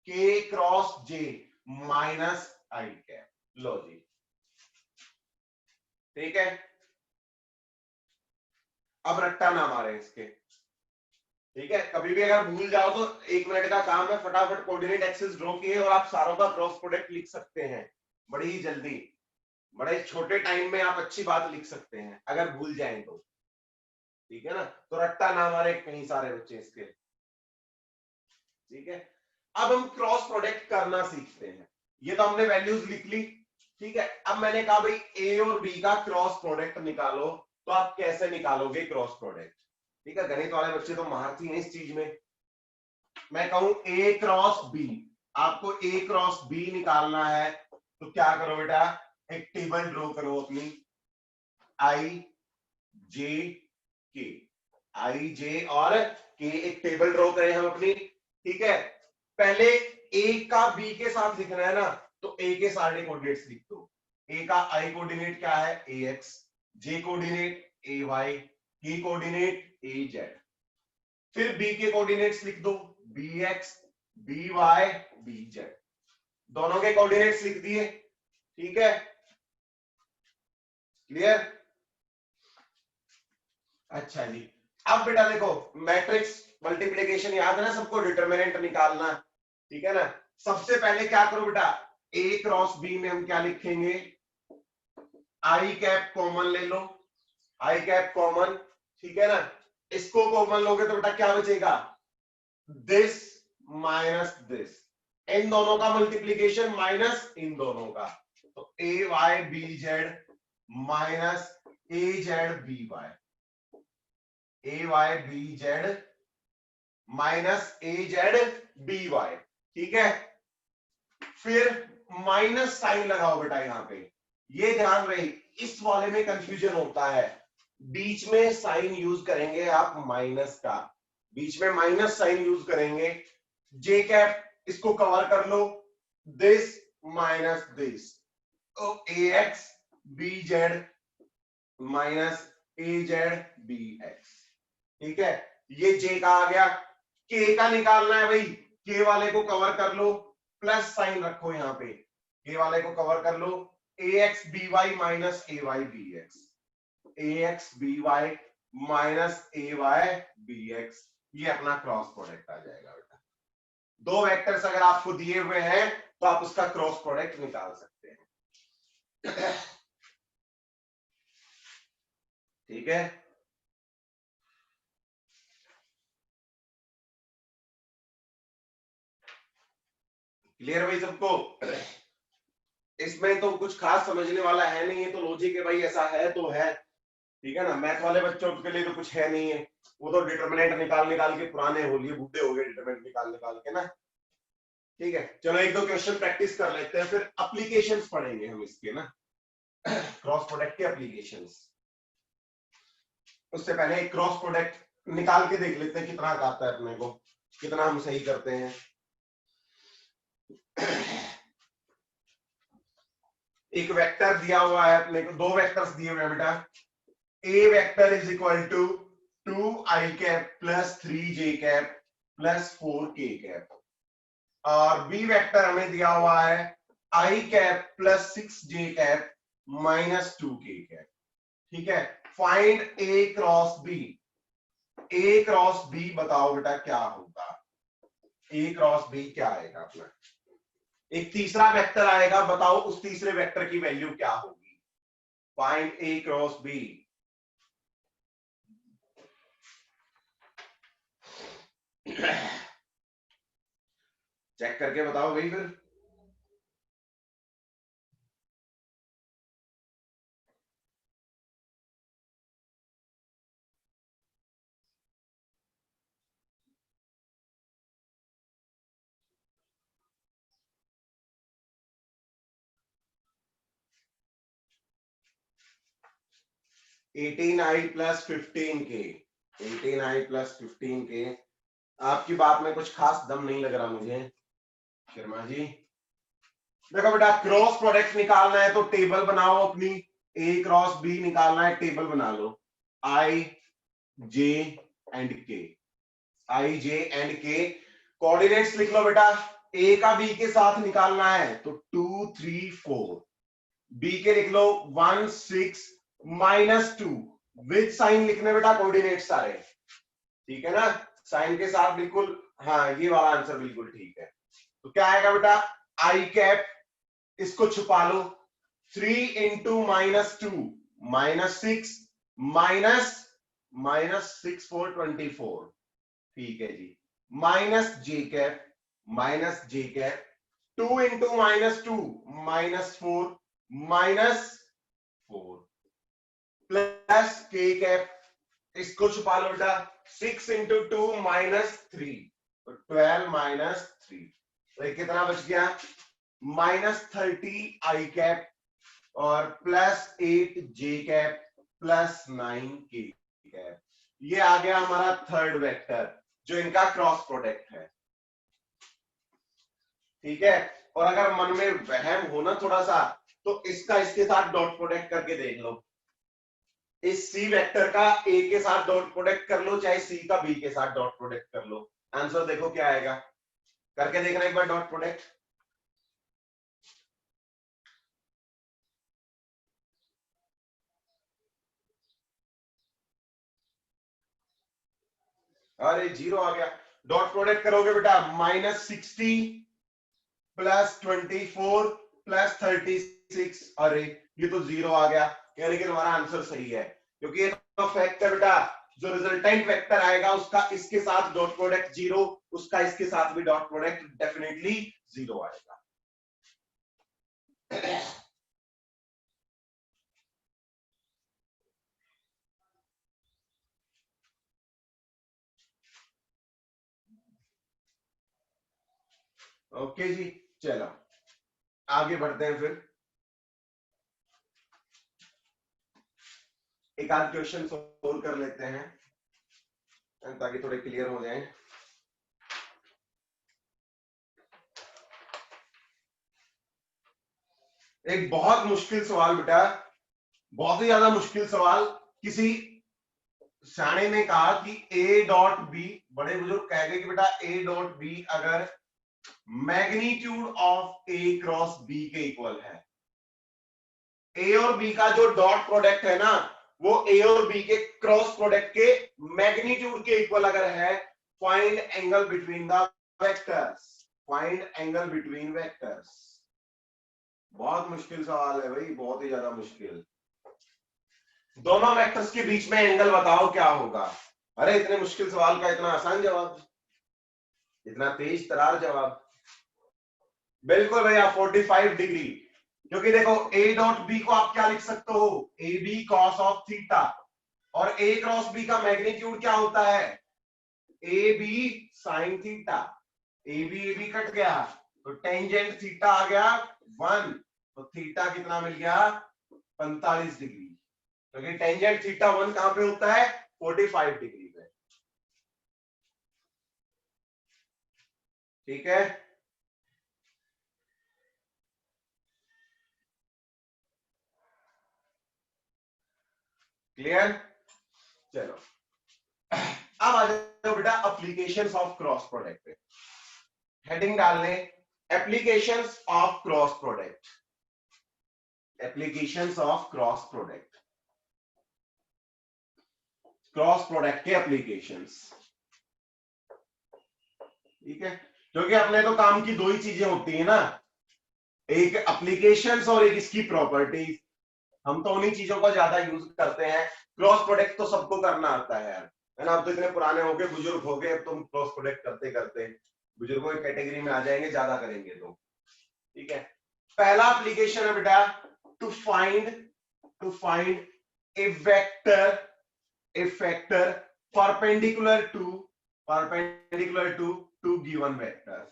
के क्रॉस जे माइनस आई कैप। लो जी, ठीक है, अब रट्टा ना मारे इसके। ठीक है, कभी भी अगर भूल जाओ तो 1 मिनट का काम है, फटाफट कोऑर्डिनेट एक्सिस ड्रॉ किए और आप सारों का क्रॉस प्रोडक्ट लिख सकते हैं बड़ी ही जल्दी, बड़े छोटे टाइम में आप अच्छी बात लिख सकते हैं अगर भूल जाएं तो। ठीक है ना, तो रट्टा ना मारे कहीं सारे बच्चे इसके। ठीक है, अब हम क्रॉस प्रोडक्ट करना सीखते हैं। ये तो हमने वैल्यूज लिख ली। ठीक है, अब मैंने कहा भाई ए और बी का क्रॉस प्रोडक्ट निकालो, तो आप कैसे निकालोगे क्रॉस प्रोडक्ट। ठीक है, गणित वाले बच्चे तो महारथी हैं इस चीज में। मैं कहूं ए क्रॉस बी, आपको ए क्रॉस बी निकालना है, तो क्या करो बेटा, एक टेबल ड्रॉ करो अपनी, आई जे के, आई जे और के, एक टेबल ड्रॉ करें हम अपनी। ठीक है, पहले ए का बी के साथ लिखना है ना, तो ए के सारे कोऑर्डिनेट्स लिख दो। ए का आई कोऑर्डिनेट क्या है, A X, J coordinate A Y, K coordinate A Z. फिर बी के कोऑर्डिनेट्स लिख दो, B X, B Y, B Z, दोनों के कोऑर्डिनेट्स लिख दिए। ठीक है, क्लियर। अच्छा जी, अब बेटा देखो, मैट्रिक्स मल्टीप्लिकेशन याद है ना सबको, डिटरमिनेंट निकालना, ठीक है ना। सबसे पहले क्या करो बेटा, ए क्रॉस बी में हम क्या लिखेंगे, आई कैप कॉमन ले लो, आई कैप कॉमन, ठीक है ना। इसको कॉमन लोगे तो बेटा क्या बचेगा, दिस माइनस दिस, इन दोनों का मल्टीप्लीकेशन माइनस इन दोनों का, तो ए वाई बी जेड माइनस ए जेड बी वाई, ए वाई बी जेड माइनस ए जेड बी वाई, ठीक है। फिर माइनस साइन लगाओ बेटा यहां पे, ये ध्यान रहे, इस वाले में कंफ्यूजन होता है, बीच में साइन यूज करेंगे आप माइनस का, बीच में माइनस साइन यूज करेंगे, जे कैप इसको कवर कर लो, दिस माइनस दिस, तो ए एक्स बी जेड माइनस ए जेड बी एक्स, ठीक है। ये जे का आ गया, के का निकालना है भाई, के वाले को कवर कर लो, प्लस साइन रखो यहां पे, के वाले को कवर कर लो, ए एक्स बी वाई माइनस ए वाई बी एक्स, ए एक्स बी वाई माइनस ए वाई बी एक्स, ये अपना क्रॉस प्रोडक्ट आ जाएगा बेटा। दो वेक्टर्स अगर आपको दिए हुए हैं तो आप उसका क्रॉस प्रोडक्ट निकाल सकते हैं, ठीक है। क्लियर भाई सबको, इसमें तो कुछ खास समझने वाला है नहीं है, तो लॉजिक है भाई, ऐसा है तो है, ठीक है ना। मैथ वाले बच्चों के लिए तो कुछ है नहीं है, वो तो डिटरमिनेंट निकाल निकाल के पुराने हो लिए, बूढ़े हो गए डिटरमिनेंट निकाल निकाल के ना, ठीक है। चलो एक दो क्वेश्चन प्रैक्टिस कर लेते हैं, फिर एप्लीकेशंस पढ़ेंगे हम इसके ना, क्रॉस प्रोडक्ट के एप्लीकेशंस। उससे पहले एक क्रॉस प्रोडक्ट निकाल के देख लेते हैं कितना आता है अपने को, कितना हम सही करते हैं। एक वेक्टर दिया हुआ है अपने को, दो वेक्टर्स दिए हुए हैं बेटा, A vector is equal to 2i cap plus 3j cap plus 4k cap, और बी वेक्टर हमें दिया हुआ है i cap plus 6j cap minus 2k cap, ठीक है। Find A cross B, A cross B बताओ बेटा क्या होगा, ए क्रॉस बी क्या आएगा अपना, एक तीसरा वेक्टर आएगा, बताओ उस तीसरे वेक्टर की वैल्यू क्या होगी, find A cross B. Check करके बताओ भाई फिर, एटीन आई plus 15k, 18i plus 15k, आपकी बात में कुछ खास दम नहीं लग रहा मुझे शर्मा जी। देखो बेटा, क्रॉस प्रोडक्ट निकालना है तो टेबल बनाओ अपनी, ए क्रॉस बी निकालना है, टेबल बना लो, आई जे एंड के, आई जे एंड के, कोऑर्डिनेट्स लिख लो बेटा, ए का बी के साथ निकालना है तो 2 3 4, बी के लिख लो 1 6 माइनस 2, विद साइन लिखने बेटा कोऑर्डिनेट सारे, ठीक है ना, साइन के साथ बिल्कुल, हाँ ये वाला आंसर बिल्कुल ठीक है। तो क्या आएगा बेटा, आई कैप, इसको छुपा लो, 3 into minus 2 minus 6 minus minus 6 4 24, ठीक है जी, minus j cap, minus j cap, 2 into minus 2 minus 4 minus 4 plus k cap, इसको छुपा लो बेटा, 6 इंटू 2 माइनस 3, तो 12 माइनस 3, तो ये कितना बच गया, माइनस 30 आई कैप और प्लस 8 जे कैप प्लस 9 के कैप, ये आ गया हमारा थर्ड वेक्टर जो इनका क्रॉस प्रोडक्ट है, ठीक है। और अगर मन में वहम हो ना थोड़ा सा, तो इसका इसके साथ डॉट प्रोडक्ट करके देख लो, इस सी वेक्टर का ए के साथ डॉट प्रोडक्ट कर लो, चाहे सी का बी के साथ डॉट प्रोडक्ट कर लो, आंसर देखो क्या आएगा, करके देखना एक बार डॉट प्रोडक्ट। अरे जीरो आ गया। डॉट प्रोडक्ट करोगे बेटा, -60 + 24 + 36। अरे ये तो जीरो आ गया, यानी कि तुम्हारा आंसर सही है, क्योंकि ये तो फैक्ट है बेटा। जो रिजल्टेंट वेक्टर आएगा उसका इसके साथ डॉट प्रोडक्ट जीरो, उसका इसके साथ भी डॉट प्रोडक्ट डेफिनेटली जीरो आएगा। ओके जी, चलो आगे बढ़ते हैं फिर। एक आध क्वेश्चन सोल्व कर लेते हैं ताकि थोड़े क्लियर हो जाए। एक बहुत मुश्किल सवाल बेटा, बहुत ही ज्यादा मुश्किल सवाल। किसी शाणे ने कहा कि ए डॉट बी, बड़े बुजुर्ग कह गए कि बेटा ए डॉट बी अगर magnitude of A cross B के इक्वल है, ए और बी का जो डॉट प्रोडक्ट है ना, वो ए और बी के क्रॉस प्रोडक्ट के मैग्नीट्यूड के इक्वल अगर है, find angle between the vectors, find angle between vectors. बहुत मुश्किल सवाल है भाई, बहुत ही ज्यादा मुश्किल। दोनों वेक्टर्स के बीच में एंगल बताओ क्या होगा। अरे इतने मुश्किल सवाल का इतना आसान जवाब, इतना तेज तरार जवाब। बिल्कुल भैया 45 डिग्री, क्योंकि देखो ए डॉट बी को आप क्या लिख सकते हो, A B cos of theta, और ए क्रॉस बी का मैग्नीट्यूड क्या होता है, A B sine theta. A B cut गया तो टेंजेंट थीटा आ गया 1, तो थीटा कितना मिल गया 45 डिग्री, क्योंकि टेंजेंट थीटा 1 कहां पे होता है 45 डिग्री पे। ठीक है, क्लियर। चलो अब आ जाओ बेटा एप्लीकेशंस ऑफ क्रॉस प्रोडक्ट पे। हेडिंग डालने applications of cross product, applications of cross product, cross product के एप्लीकेशंस। ठीक है, क्योंकि अपने तो काम की दो ही चीजें होती है ना, एक एप्लीकेशंस और एक इसकी प्रॉपर्टीज। हम तो उन्हीं चीजों का ज्यादा यूज करते हैं। क्रॉस प्रोडक्ट तो सबको करना आता है यार, है ना। अब तो इतने पुराने हो गए, बुजुर्ग हो गए, अब तुम क्रॉस प्रोडक्ट करते करते बुजुर्गों की कैटेगरी में आ जाएंगे, ज्यादा करेंगे तो। ठीक है, पहला एप्लीकेशन है बेटा to find a vector, A vector perpendicular to two given vectors,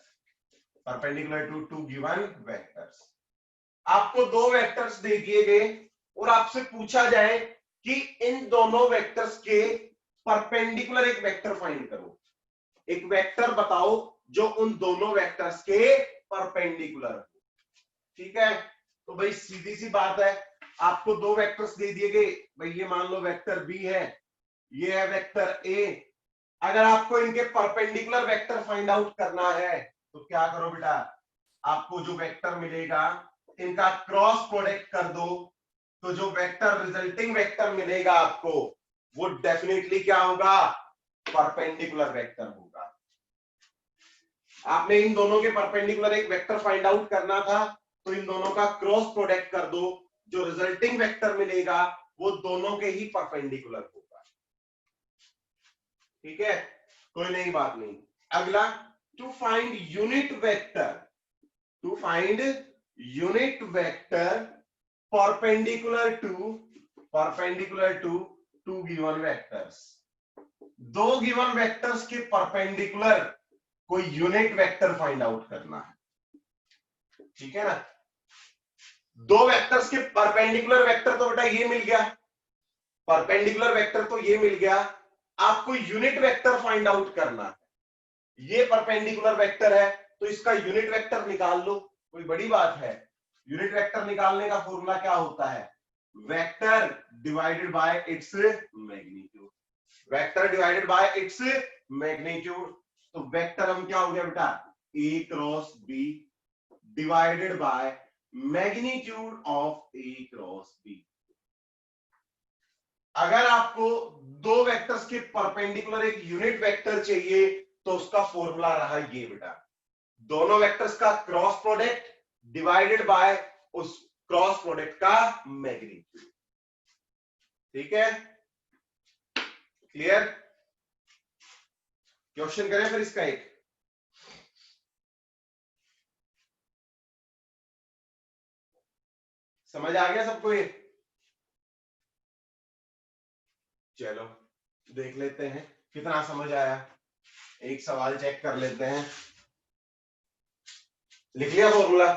perpendicular to two given vectors. आपको दो वेक्टर्स दे दिए गए और आपसे पूछा जाए कि इन दोनों वेक्टर्स के परपेंडिकुलर एक वेक्टर फाइंड करो। एक वेक्टर बताओ जो उन दोनों वेक्टर्स के परपेंडिकुलर हो। ठीक है, तो भाई सीधी सी बात है, आपको दो वेक्टर्स दे दिए गए भाई, ये मान लो वेक्टर बी है, ये है वेक्टर ए। अगर आपको इनके परपेंडिकुलर वेक्टर फाइंड आउट करना है तो क्या करो बेटा, आपको जो वेक्टर मिलेगा इनका क्रॉस प्रोडक्ट कर दो, तो जो वेक्टर रिजल्टिंग वेक्टर मिलेगा आपको वो डेफिनेटली क्या होगा, परपेंडिकुलर वेक्टर होगा। आपने इन दोनों के परपेंडिकुलर एक वेक्टर फाइंड आउट करना था, तो इन दोनों का क्रॉस प्रोडक्ट कर दो, जो रिजल्टिंग वेक्टर मिलेगा वो दोनों के ही परपेंडिकुलर होगा। ठीक है, कोई नई बात नहीं। अगला, to find unit vector, to find unit vector perpendicular to two given vectors. दो गिवन वेक्टर्स के परपेंडिकुलर कोई यूनिट वेक्टर फाइंड आउट करना है। ठीक है ना, दो वेक्टर्स के परपेंडिकुलर वेक्टर तो बेटा ये मिल गया, परपेंडिकुलर वेक्टर तो ये मिल गया, आपको यूनिट वेक्टर फाइंड आउट करना है। ये परपेंडिकुलर वेक्टर है तो इसका यूनिट वेक्टर निकाल लो, कोई बड़ी बात है। यूनिट वेक्टर निकालने का फॉर्मूला क्या होता है, vector divided by its magnitude, vector divided by its magnitude. तो वेक्टर हम क्या हो गया बेटा, A cross B divided by magnitude of A cross B. अगर आपको दो वेक्टर्स के परपेंडिकुलर एक यूनिट वेक्टर चाहिए तो उसका फॉर्मूला रहा ये बेटा, दोनों वेक्टर्स का क्रॉस प्रोडक्ट डिवाइडेड बाय उस क्रॉस प्रोडक्ट का मैग्नीट्यूड। ठीक है, क्लियर? क्वेश्चन करें फिर इसका एक। समझ आ गया सबको ये? चलो देख लेते हैं कितना समझ आया। एक सवाल चेक कर लेते हैं। लिख लिया फॉर्मूला?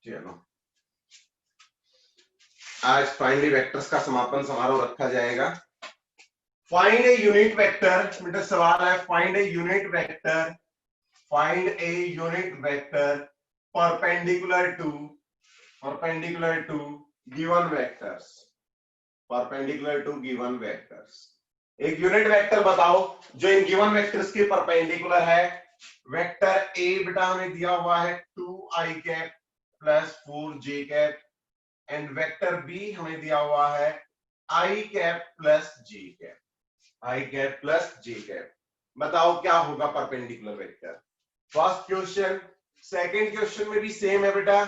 चलो आज फाइनली वेक्टर्स का समापन समारोह रखा जाएगा। फाइंड ए यूनिट वेक्टर, बेटा सवाल है find a unit vector, find a unit vector perpendicular to given vectors, perpendicular to given vectors. एक यूनिट वेक्टर बताओ जो इन गिवन वेक्टर्स के परपेंडिकुलर है। वेक्टर ए बेटा हमें दिया हुआ है 2i cap plus 4j cap, and vector B हमें दिया हुआ है i cap plus j cap, i cap plus j cap. बताओ क्या होगा perpendicular vector? First question, second question में भी सेम है बेटा,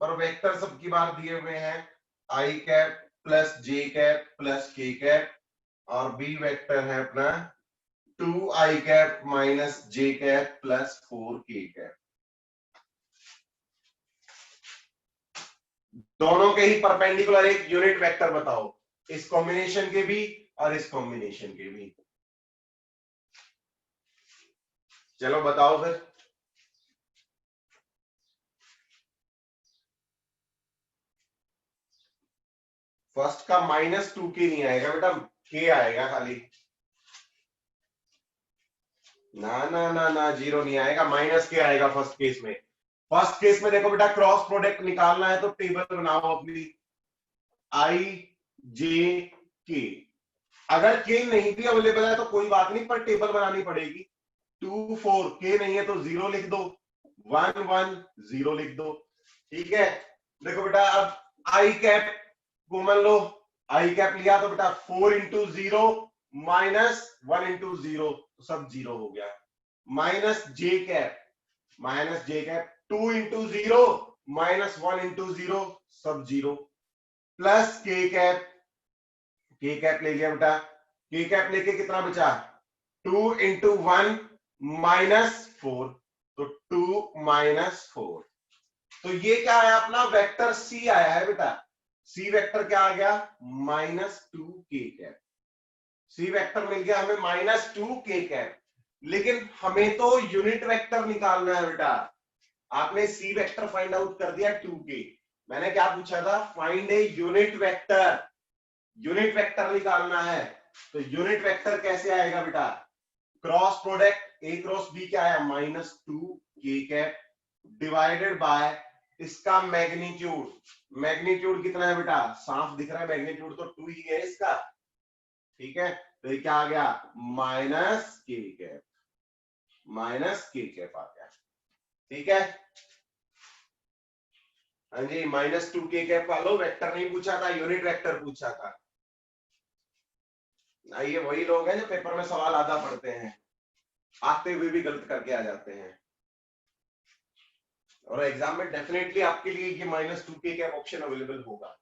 पर वेक्टर सबकी बार दिए हुए हैं i cap plus j cap plus k cap, और बी वेक्टर है अपना 2i cap minus j cap plus 4k cap. दोनों के ही परपेंडिकुलर एक यूनिट वेक्टर बताओ, इस कॉम्बिनेशन के भी और इस कॉम्बिनेशन के भी। चलो बताओ फिर। फर्स्ट का -2k नहीं आएगा बेटा, k आएगा खाली। ना ना ना ना, जीरो नहीं आएगा, -k आएगा फर्स्ट केस में। फर्स्ट केस में देखो बेटा क्रॉस प्रोडक्ट निकालना है तो टेबल बनाओ अपनी, i j k। अगर k नहीं भी अवेलेबल है तो कोई बात नहीं, पर टेबल बनानी पड़ेगी। 2 4 k नहीं है तो 0 लिख दो, 1 1 0 लिख दो। ठीक है, देखो बेटा अब i cap common low, i cap लिया तो बेटा 4 इंटू 0 माइनस 1 इंटू 0 तो सब 0 हो गया, minus j cap 2 into 0 minus 1 into 0 सब 0, प्लस k कैप ले लिया बेटा, k कैप लेके कितना बचा 2 इंटू 1 माइनस 4, तो 2 माइनस 4। तो ये क्या है अपना वेक्टर c आया है बेटा, c वेक्टर क्या आ गया -2k कैप। c वेक्टर मिल गया हमें -2k कैप, लेकिन हमें तो यूनिट वेक्टर निकालना है बेटा। आपने c वेक्टर फाइंड आउट कर दिया 2k, मैंने क्या पूछा था find a unit vector, unit vector निकालना है। तो यूनिट वेक्टर कैसे आएगा बेटा, cross product a cross b क्या है -2k कैप डिवाइडेड बाय इसका मैग्नीट्यूड, मैग्नीट्यूड कितना है बेटा साफ दिख रहा है, मैग्नीट्यूड तो 2 ही है इसका। ठीक है, तो ये क्या आ गया -k कैप, -k कैप आ गया। ठीक है, हाँ जी, -2k कैप वालों वेक्टर नहीं पूछा था, यूनिट वेक्टर पूछा था। ये वही लोग हैं जो पेपर में सवाल आधा पढ़ते हैं, आते हुए भी गलत करके आ जाते हैं, और एग्जाम में डेफिनेटली आपके लिए ये -2k कैप ऑप्शन अवेलेबल होगा।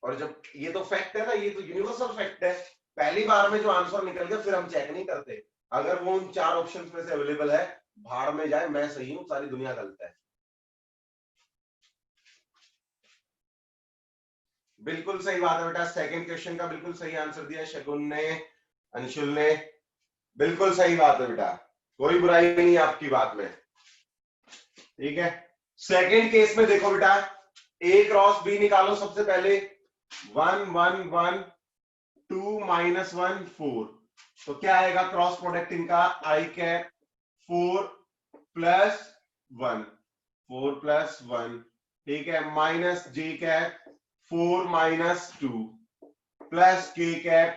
और जब ये तो फैक्ट है ना, ये तो यूनिवर्सल फैक्ट है, पहली बार में जो आंसर निकल गया फिर हम चेक नहीं करते, अगर वो उन 4 ऑप्शंस में से अवेलेबल है भाड़ में जाए, मैं सही हूं सारी दुनिया गलत है। बिल्कुल सही बात है बेटा, सेकंड क्वेश्चन का बिल्कुल सही आंसर दिया शगुन ने, अंशुल ने, बिल्कुल सही बात है बेटा, कोई बुराई नहीं आपकी बात में। ठीक है, सेकंड केस में देखो बेटा a क्रॉस b निकालो सबसे पहले, 1 1 1 2 -1 4, तो क्या आएगा क्रॉस प्रोडक्ट इनका i कैप 4 प्लस 1, 4 प्लस 1, ठीक है, minus j cap 4 minus 2 plus k cap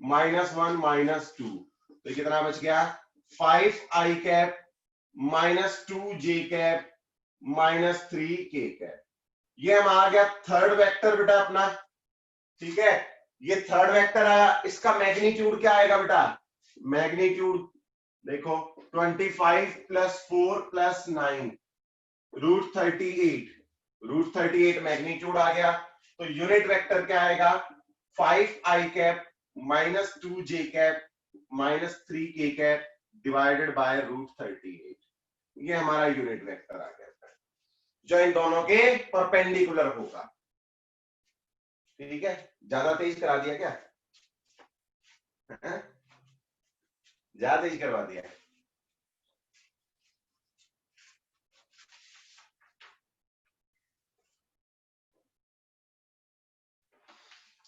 -1 -2, तो कितना बच गया 5i cap -2j cap -3k cap. ये हमारा आ गया थर्ड वेक्टर बेटा अपना, ठीक है। ये थर्ड वेक्टर आया, इसका मैग्नीट्यूड क्या आएगा बेटा, मैग्नीट्यूड देखो 25 प्लस 4 प्लस 9 √38, √38 मैग्नीट्यूड आ गया। तो यूनिट वेक्टर क्या आएगा, 5i cap minus 2j cap minus 3k cap divided by √38, ये हमारा यूनिट वेक्टर आ गया जो इन दोनों के परपेंडिकुलर होगा। ठीक है, ज्यादा तेज करा दिया क्या, ज्यादा तेज करवा दिया।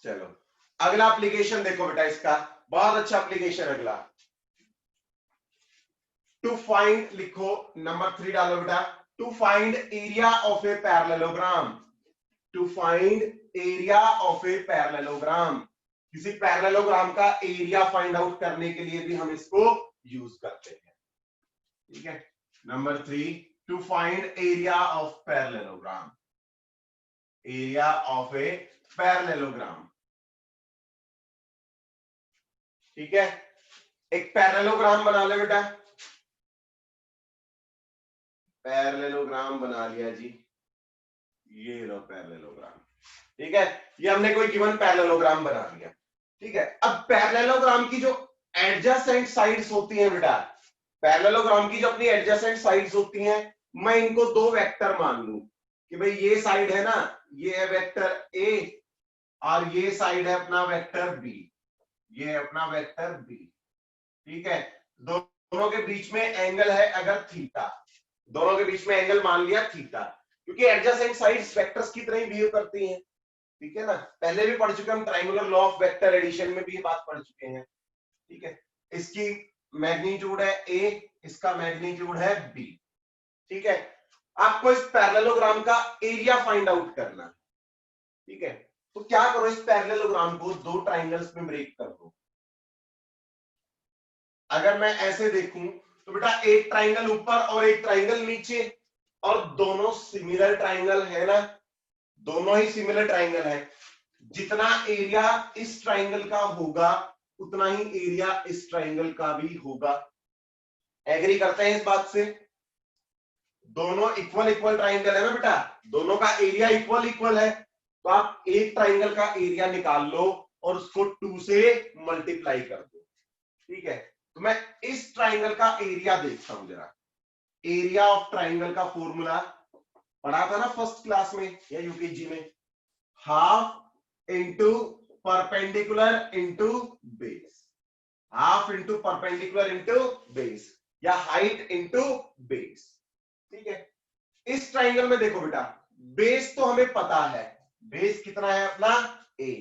चलो अगला एप्लीकेशन देखो बेटा, इसका बहुत अच्छा एप्लीकेशन अगला। टू फाइंड लिखो, नंबर 3 डालो बेटा, to find area of a parallelogram, to find area of a parallelogram, किसी पैरेललोग्राम का एरिया फाइंड आउट करने के लिए भी हम इसको यूज करते हैं। ठीक है, number 3, to find area of parallelogram, area of a parallelogram. ठीक है, एक पैरेललोग्राम बना ले बेटा, पैरेललोग्राम बना लिया जी, ये लो पैरेललोग्राम। ठीक है, ये हमने कोई गिवन पैरेललोग्राम बना लिया। ठीक है, अब पैरेललोग्राम की जो एडजेसेंट साइड्स होती हैं बेटा, पैरेललोग्राम की जो अपनी एडजेसेंट साइड्स होती हैं, मैं इनको दो वेक्टर मान लूं कि भाई ये साइड है ना, ये है वेक्टर ए और ये साइड है अपना वेक्टर बी, ये है अपना वेक्टर बी। ठीक है, दोनों के बीच में एंगल है अगर थीटा, दोनों के बीच में एंगल मान लिया थीटा, क्योंकि एडजेसेंट साइड्स वेक्टर्स की तरह ही बिहेव करती हैं। ठीक है ना, पहले भी पढ़ चुके हम, triangular law of vector addition में भी ये बात पढ़ चुके हैं। ठीक है, इसकी मैग्नीट्यूड है ए, इसका मैग्नीट्यूड है बी। ठीक है, आपको इस पैरेललोग्राम का एरिया फाइंड आउट करना है। ठीक है, तो क्या करो, इस पैरेललोग्राम को दो ट्राइंगल्स में ब्रेक कर दो। अगर मैं ऐसे देखूं तो बेटा एक ट्राइंगल ऊपर और एक ट्राइंगल नीचे, और दोनों सिमिलर ट्राइंगल है ना, दोनों ही सिमिलर ट्राइंगल है। जितना एरिया इस ट्राइंगल का होगा उतना ही एरिया इस ट्राइंगल का भी होगा। एग्री करते हैं इस बात से? दोनों इक्वल इक्वल ट्राइंगल है ना बेटा, दोनों का एरिया इक्वल इक्वल है, तो आप एक ट्राइंगल का एरिया निकाल लो और उसको 2 से मल्टीप्लाई कर दो। ठीक है, तो मैं इस ट्राइंगल का एरिया देखता हूं जरा। एरिया ऑफ ट्राइंगल का फॉर्मूला पढ़ा था ना फर्स्ट क्लास में या यूकेजी में, half into perpendicular into base, half into perpendicular into base, या हाइट इंटू बेस। ठीक है, इस ट्राइंगल में देखो बेटा, बेस तो हमें पता है, बेस कितना है अपना ए,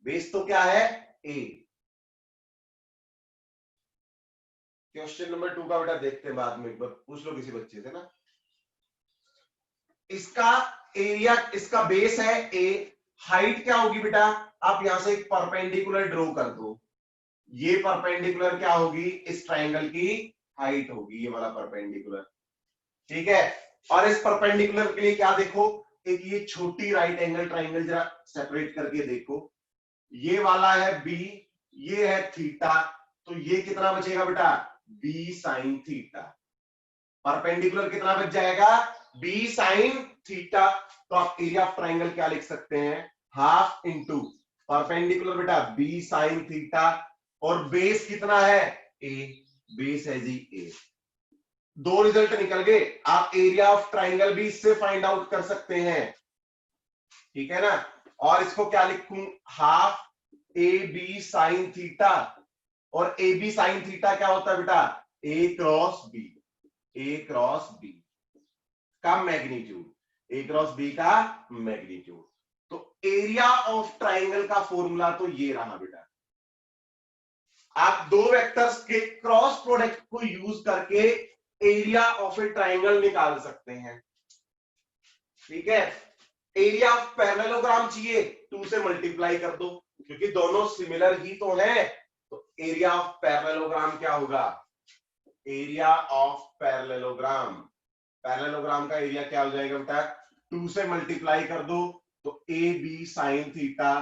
बेस तो क्या है ए। क्वेश्चन नंबर 2 का बेटा देखते हैं बाद में, एक बार पूछ लो किसी बच्चे से ना। इसका एरिया, इसका बेस है ए, हाइट क्या होगी बेटा, आप यहां से एक परपेंडिकुलर ड्रॉ कर दो, ये परपेंडिकुलर क्या होगी, इस ट्राइंगल की हाइट होगी, ये वाला परपेंडिकुलर। ठीक है, और इस परपेंडिकुलर के लिए क्या देखो, एक ये छोटी राइट एंगल ट्राइंगल जरा सेपरेट करके देखो, ये वाला है बी, ये है थीटा, तो ये कितना बचेगा बेटा, बी साइन थीटा। परपेंडिकुलर कितना बच जाएगा, बी साइन थीटा। तो आप एरिया ऑफ ट्राइंगल क्या लिख सकते हैं, हाफ इंटू परपेंडिकुलर बेटा बी साइन थीटा, और बेस कितना है ए, बेस है जी ए। दो रिजल्ट निकल गए, आप एरिया ऑफ ट्राइंगल भी इससे फाइंड आउट कर सकते हैं। ठीक है ना, और इसको क्या लिखूं, half A B sine theta, और ए बी साइन थीटा क्या होता है बेटा, A cross B, A cross B का मैग्नीट्यूड, ए क्रॉस बी का मैग्नीट्यूड। तो एरिया ऑफ ट्राइंगल का फॉर्मूला तो ये रहा बेटा। आप दो वेक्टर्स के क्रॉस प्रोडक्ट को यूज करके एरिया ऑफ ए ट्राइंगल निकाल सकते हैं। ठीक है, एरिया ऑफ पैरेललोग्राम चाहिए, 2 से मल्टीप्लाई कर दो, क्योंकि दोनों सिमिलर ही तो हैं। तो एरिया ऑफ पैरेललोग्राम क्या होगा, एरिया ऑफ पैरेललोग्राम, पैरेललोग्राम का एरिया क्या हो जाएगा बेटा, 2 से मल्टीप्लाई कर दो तो ए बी साइन थीटा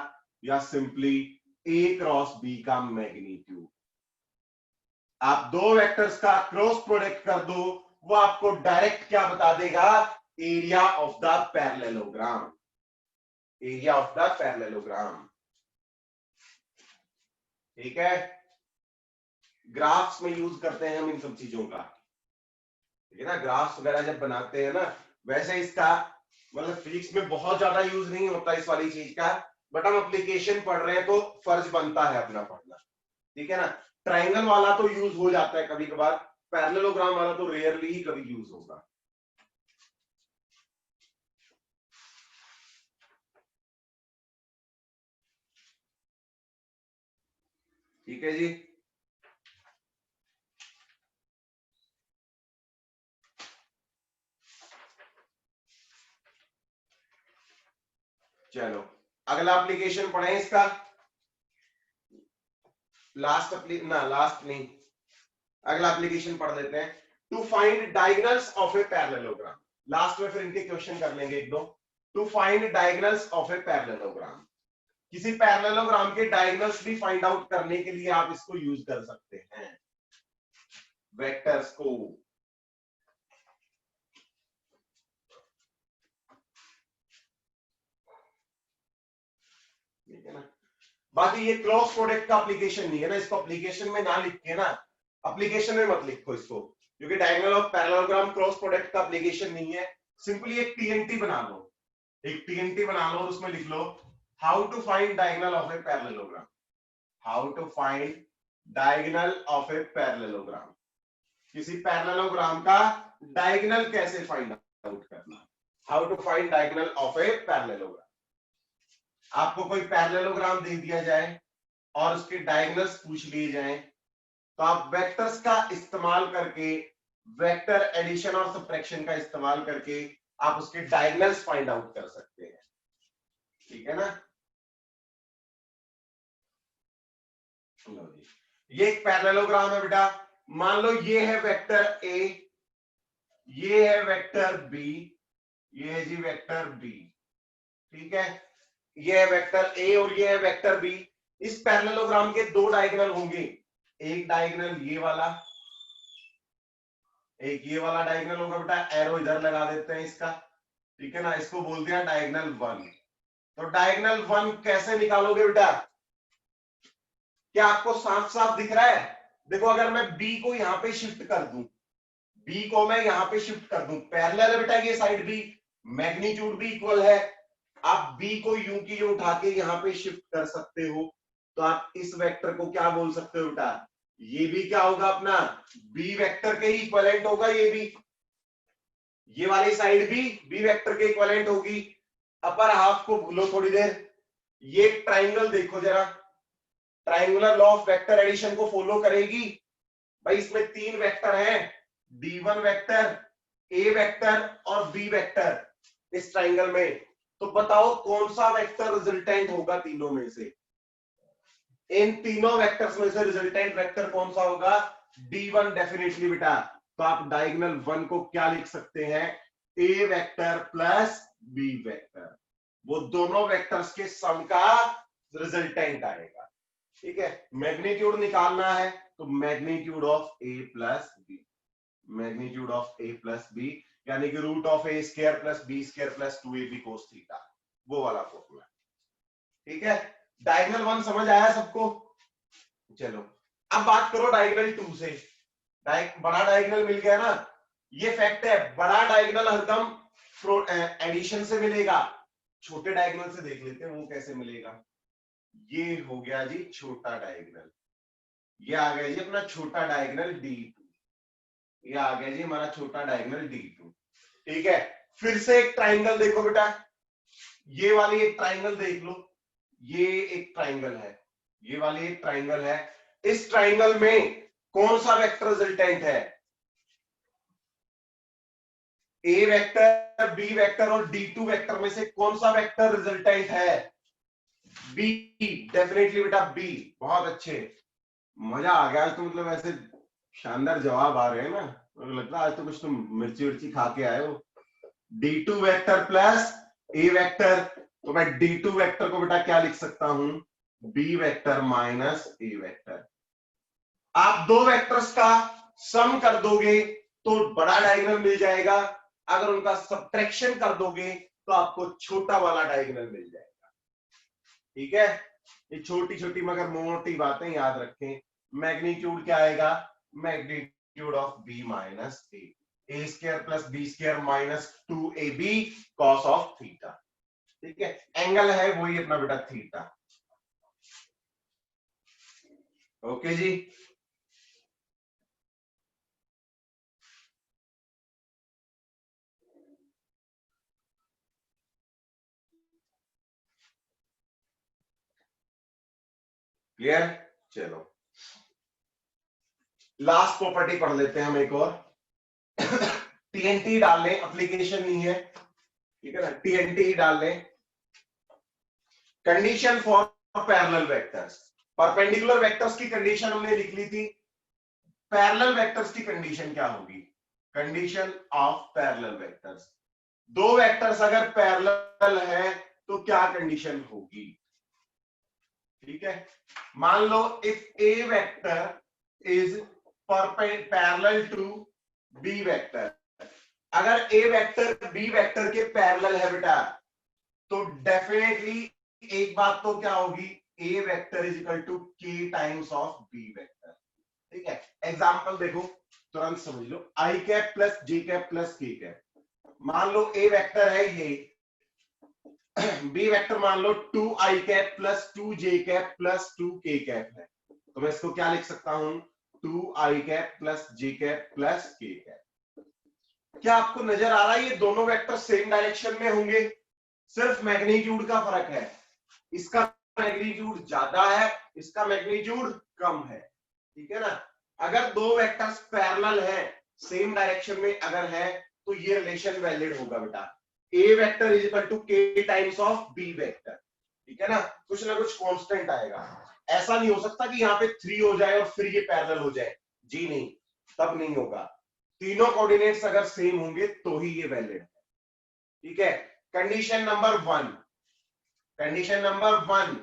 या सिंपली ए क्रॉस बी का मैग्नीट्यूड। आप दो वेक्टर्स का क्रॉस प्रोडक्ट कर दो, वो आपको डायरेक्ट क्या बता देगा, area of the parallelogram, area of the parallelogram. ठीक है, ग्राफ्स में यूज करते हैं हम इन सब चीजों का, ठीक है ना। ग्राफ्स वगैरह जब बनाते हैं ना, वैसे इसका मतलब फिजिक्स में बहुत ज्यादा यूज नहीं होता इस वाली चीज का, बट हम एप्लीकेशन पढ़ रहे हैं तो फर्ज बनता है अपना पढ़ना, ठीक है ना। ट्राइंगल वाला तो यूज हो जाता है कभी कभार, पैरेललोग्राम वाला तो रेयरली ही कभी यूज होगा। ठीक है जी। चलो अगला एप्लीकेशन पढ़े इसका, लास्ट नहीं, अगला एप्लीकेशन पढ़ लेते हैं। To find diagonals of a parallelogram, last में फिर इनके क्वेश्चन कर लेंगे एक दो। To find diagonals of a parallelogram, किसी पैरेललोग्राम के डायगोनल्स भी फाइंड आउट करने के लिए आप इसको यूज कर सकते हैं, वेक्टर्स को। ठीक है ना। बाकी ये क्रॉस प्रोडक्ट का एप्लीकेशन नहीं है ना, इसको एप्लीकेशन में ना लिख के ना, एप्लीकेशन में मत लिखो इसको, क्योंकि diagonal of parallelogram cross product का एप्लीकेशन नहीं है। सिंपली एक टीएनटी बना लो, एक टीएनटी बना लो और उसमें लिख लो how to find diagonal of a parallelogram, how to find diagonal of a parallelogram, किसी पैरेललोग्राम का डायगोनल कैसे फाइंड आउट करना, how to find diagonal of a parallelogram. आपको कोई पैरेललोग्राम दे दिया जाए और उसके डायगोनल्स पूछ लिए जाएं, तो आप वेक्टर्स का इस्तेमाल करके, वेक्टर एडिशन और सब्ट्रैक्शन का इस्तेमाल करके आप उसके डायगोनल्स फाइंड आउट कर सकते हैं, ठीक है ना। ये एक पैरेललोग्राम है बेटा, मान लो ये है वेक्टर ए, ये है वेक्टर बी, ये है जी वेक्टर बी, ठीक है। ये है वेक्टर ए और ये है वेक्टर बी। इस पैरेललोग्राम के दो डायगोनल होंगे, एक डायगोनल ये वाला, एक ये वाला डायगोनल होगा बेटा, एरो इधर लगा देते हैं इसका, ठीक है ना। इसको बोलते हैं डायगोनल 1। तो डायगोनल 1 कैसे निकालोगे बेटा, क्या आपको साफ साफ दिख रहा है? देखो अगर मैं बी को यहां पे शिफ्ट कर दूं, बी को मैं यहां पे शिफ्ट कर दूं, पैरेलल है बेटा ये साइड भी, मैग्नीट्यूड भी इक्वल है, आप बी को यूं की यूं उठा के यहां पे शिफ्ट कर सकते हो, तो आप इस वेक्टर को क्या बोल सकते हो बेटा, ये भी क्या होगा अपना बी वेक्टर के ही इक्विवेलेंट होगा, ये भी, ये वाली साइड भी बी वेक्टर के इक्विवेलेंट होगी। अपर हाफ को भूलो थोड़ी देर, ये ट्राइंगल देखो जरा, triangular law of vector addition को फॉलो करेगी भाई। इसमें तीन वेक्टर हैं, D1 वेक्टर, ए वेक्टर और बी वेक्टर इस ट्राइंगल में। तो बताओ कौन सा वेक्टर रिजल्टेंट होगा तीनों में से, इन तीनों वेक्टर्स में से रिजल्टेंट वेक्टर कौन सा होगा, D1 डेफिनेटली बेटा। तो आप डायगोनल 1 को क्या लिख सकते हैं, ए वेक्टर प्लस बी वेक्टर, वो दोनों वेक्टर्स के सम का रिजल्टेंट आएगा, ठीक है। मैग्नीट्यूड निकालना है तो magnitude of A plus B, magnitude of A plus B, यानी कि root of A square plus B square plus 2ab cos theta, वो वाला फॉर्मूला, ठीक है। डायगोनल 1 समझ आया सबको। चलो अब बात करो डायगोनल 2 से, बड़ा डायगोनल मिल गया ना, ये फैक्ट है, बड़ा डायगोनल हरदम एडिशन से मिलेगा, छोटे डायगोनल से देख लेते हैं वो कैसे मिलेगा। ये हो गया जी छोटा डायगोनल, ये आ गया जी अपना छोटा डायगोनल D2, ये आ गया जी हमारा छोटा डायगोनल D2, ठीक है। फिर से एक ट्राइंगल देखो बेटा, ये वाली एक ट्राइंगल देख लो, ये एक ट्राइंगल है, ये वाली एक ट्राइंगल है। इस ट्राइंगल में कौन सा वेक्टर रिजल्टेंट है, ए वेक्टर, बी वेक्टर और D2 वेक्टर में से कौन सा वेक्टर रिजल्टेंट है, बी, डेफिनेटली बेटा बी। बहुत अच्छे, मजा आ गया आज तो, मतलब ऐसे शानदार जवाब आ रहे हैं ना, मुझे लगता है आज तो कुछ तुम मिर्ची विर्ची खा के आए हो, D2 vector plus A vector, तो मैं D2 वेक्टर को बेटा क्या लिख सकता हूं, B vector minus A vector. आप दो वेक्टर्स का सम कर दोगे तो बड़ा डायगोनल मिल जाएगा, अगर उनका सब्ट्रैक्शन कर दोगे तो आपको छोटा वाला डायगोनल मिल जाएगा। ठीक है, ये छोटी छोटी मगर मोटी बातें याद रखें। मैग्नीट्यूड क्या आएगा, magnitude of B minus A square plus B square minus 2ab cos of theta. ठीक है, एंगल है वही अपना बेटा थीटा। ओके जी, क्लियर। चलो लास्ट प्रॉपर्टी पढ़ लेते हैं हम एक और। टीएनटी डाल लें, एप्लीकेशन नहीं है, ठीक है ना, टीएनटी डाल लें। Condition for parallel vectors, perpendicular vectors की कंडीशन हमने लिख ली थी, पैरेलल वेक्टर्स की कंडीशन क्या होगी, कंडीशन ऑफ पैरेलल वेक्टर्स। दो वेक्टर्स अगर पैरेलल है तो क्या कंडीशन होगी। ठीक है, मान लो if A vector is parallel to B vector, अगर ए वेक्टर बी वेक्टर के पैरेलल है बेटा तो डेफिनेटली एक बात तो क्या होगी, A vector is equal to k times of B vector. ठीक है, एग्जांपल देखो तुरंत समझ लो, i cap plus j cap plus k cap. मान लो ए वेक्टर है ये, बी वेक्टर मान लो 2i cap plus 2j cap plus 2k cap है, तो मैं इसको क्या लिख सकता हूं, 2i cap plus j cap plus k cap. क्या आपको नजर आ रहा है ये दोनों वेक्टर सेम डायरेक्शन में होंगे, सिर्फ मैग्नीट्यूड का फर्क है, इसका मैग्नीट्यूड ज्यादा है, इसका मैग्नीट्यूड कम है। ठीक है ना, अगर दो वेक्टर्स पैरेलल है, सेम डायरेक्शन में अगर है तो ये रिलेशन वैलिड होगा बेटा, A vector is equal to k times of B vector. ठीक है ना, कुछ ना कुछ कांस्टेंट आएगा, ऐसा नहीं हो सकता कि यहाँ पे 3 हो जाए और फिर ये पैरेलल हो जाए, जी नहीं, तब नहीं होगा, तीनों कोऑर्डिनेट्स अगर सेम होंगे तो ही ये वैलिड है। ठीक है, condition number 1, condition number 1,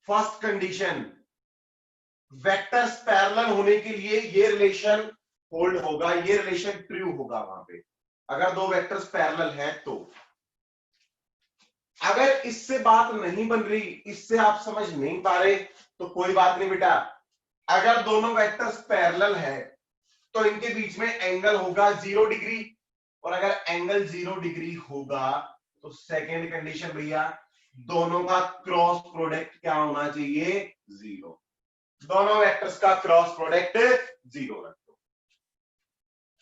first condition, vectors parallel होने के लिए ये रिलेशन होल्ड होगा, ये रिलेशन ट्रू होगा वहां पे, अगर दो वेक्टर्स पैरेलल हैं तो। अगर इससे बात नहीं बन रही, इससे आप समझ नहीं पा रहे तो कोई बात नहीं बेटा, अगर दोनों वेक्टर्स पैरेलल है तो इनके बीच में एंगल होगा 0 डिग्री, और अगर एंगल 0 डिग्री होगा तो सेकेंड कंडीशन भैया, दोनों का क्रॉस प्रोडक्ट क्या होना चाहिए, 0, दोनों वेक्टर्स का क्रॉस प्रोडक्ट 0 रख दो।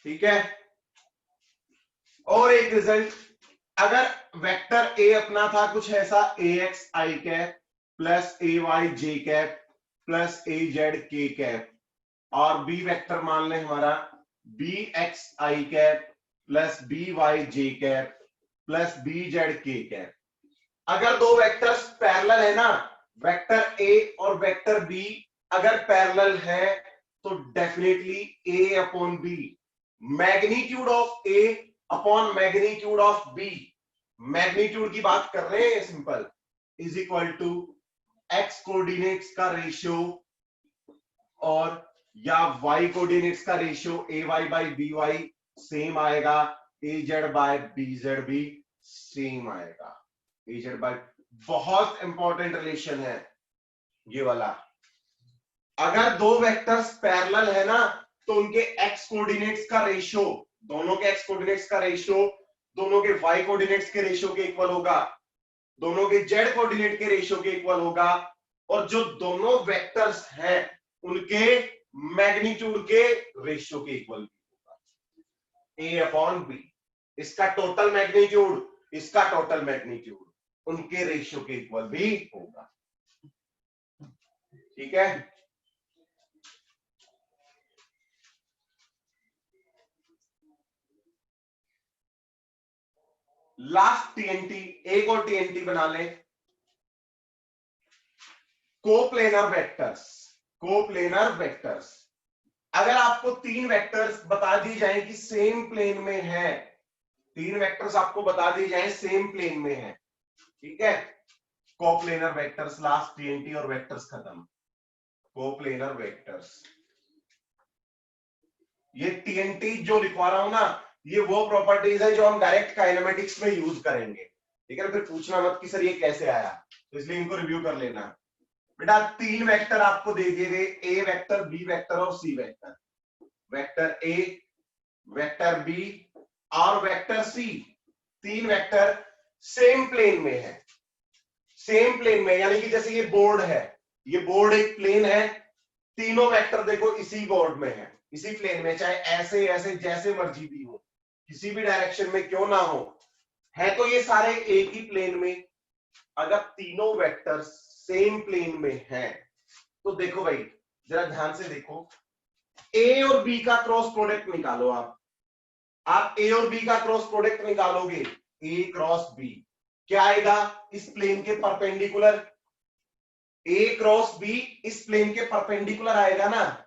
ठीक है, और एक रिजल्ट, अगर वेक्टर ए अपना था कुछ ऐसा, ए x I cap plus A Y J cap plus A Z K cap, और बी वेक्टर मान लें हमारा B x I cap plus B Y J cap plus B Z K cap. अगर दो वेक्टर्स पैरेलल है ना, vector A और vector B अगर पैरेलल है तो definitely A upon B, magnitude of A upon magnitude of B, magnitude की बात कर रहे हैं simple, is equal to X coordinates का रेशियो और या y कोऑर्डिनेट्स का ratio A Y by B Y same आएगा, A Z by B Z भी सेम आएगा, ए जेड बाय, बहुत इंपॉर्टेंट रिलेशन है ये वाला। अगर दो वेक्टर्स पैरेलल है ना तो उनके एक्स कोऑर्डिनेट्स का रेशियो, दोनों के एक्स कोऑर्डिनेट्स का रेशियो दोनों के वाई कोऑर्डिनेट्स के रेशियो के इक्वल होगा, दोनों के जेड कोऑर्डिनेट के रेशियो के इक्वल होगा, और जो दोनों वेक्टर्स हैं उनके मैग्नीट्यूड के रेशियो के इक्वल होगा, ए अपॉन बी, इसका टोटल मैग्नीट्यूड इसका टोटल मैग्नीट्यूड उनके रेशियो के इक्वल भी होगा। ठीक है, लास्ट टीएनटी, एक और टीएनटी बना लें, कोप्लेनर वेक्टर्स, कोप्लेनर वेक्टर्स, अगर आपको तीन वेक्टर्स बता दी जाए कि सेम प्लेन में है तीन वेक्टर्स आपको बता दिए जाए सेम प्लेन में है, ठीक है। कोप्लेनर वेक्टर्स, लास्ट टीएनटी और वेक्टर्स खत्म। कोप्लेनर वेक्टर्स, ये टीएनटी जो लिखवा रहा हूं ना, ये वो प्रॉपर्टीज है जो हम डायरेक्ट काइनेमेटिक्स में यूज करेंगे, ठीक है। फिर पूछना मत कि सर ये कैसे आया, तो इसलिए इनको रिव्यू कर लेना। बेटा तीन वेक्टर आपको दे दिए गए, ए वेक्टर, बी वेक्टर और सी वेक्टर। वेक्टर ए, वेक्टर बी और वेक्टर सी, तीन वेक्टर सेम प्लेन में है, सेम प्लेन में, यानी कि जैसे ये बोर्ड है, ये बोर्ड एक प्लेन है, तीनों वेक्टर देखो इसी बोर्ड में है, इसी प्लेन में, चाहे ऐसे ऐसे जैसे मर्जी भी हो, किसी भी डायरेक्शन में क्यों ना हो, है तो ये सारे एक ही प्लेन में। अगर तीनों वेक्टर सेम प्लेन में हैं, तो देखो भाई जरा ध्यान से देखो, ए और बी का क्रॉस प्रोडक्ट निकालो आप ए और बी का क्रॉस प्रोडक्ट निकालोगे, ए क्रॉस बी क्या आएगा, इस प्लेन के परपेंडिकुलर, ए क्रॉस बी इस प्लेन के परपेंडिकुलर आएगा ना,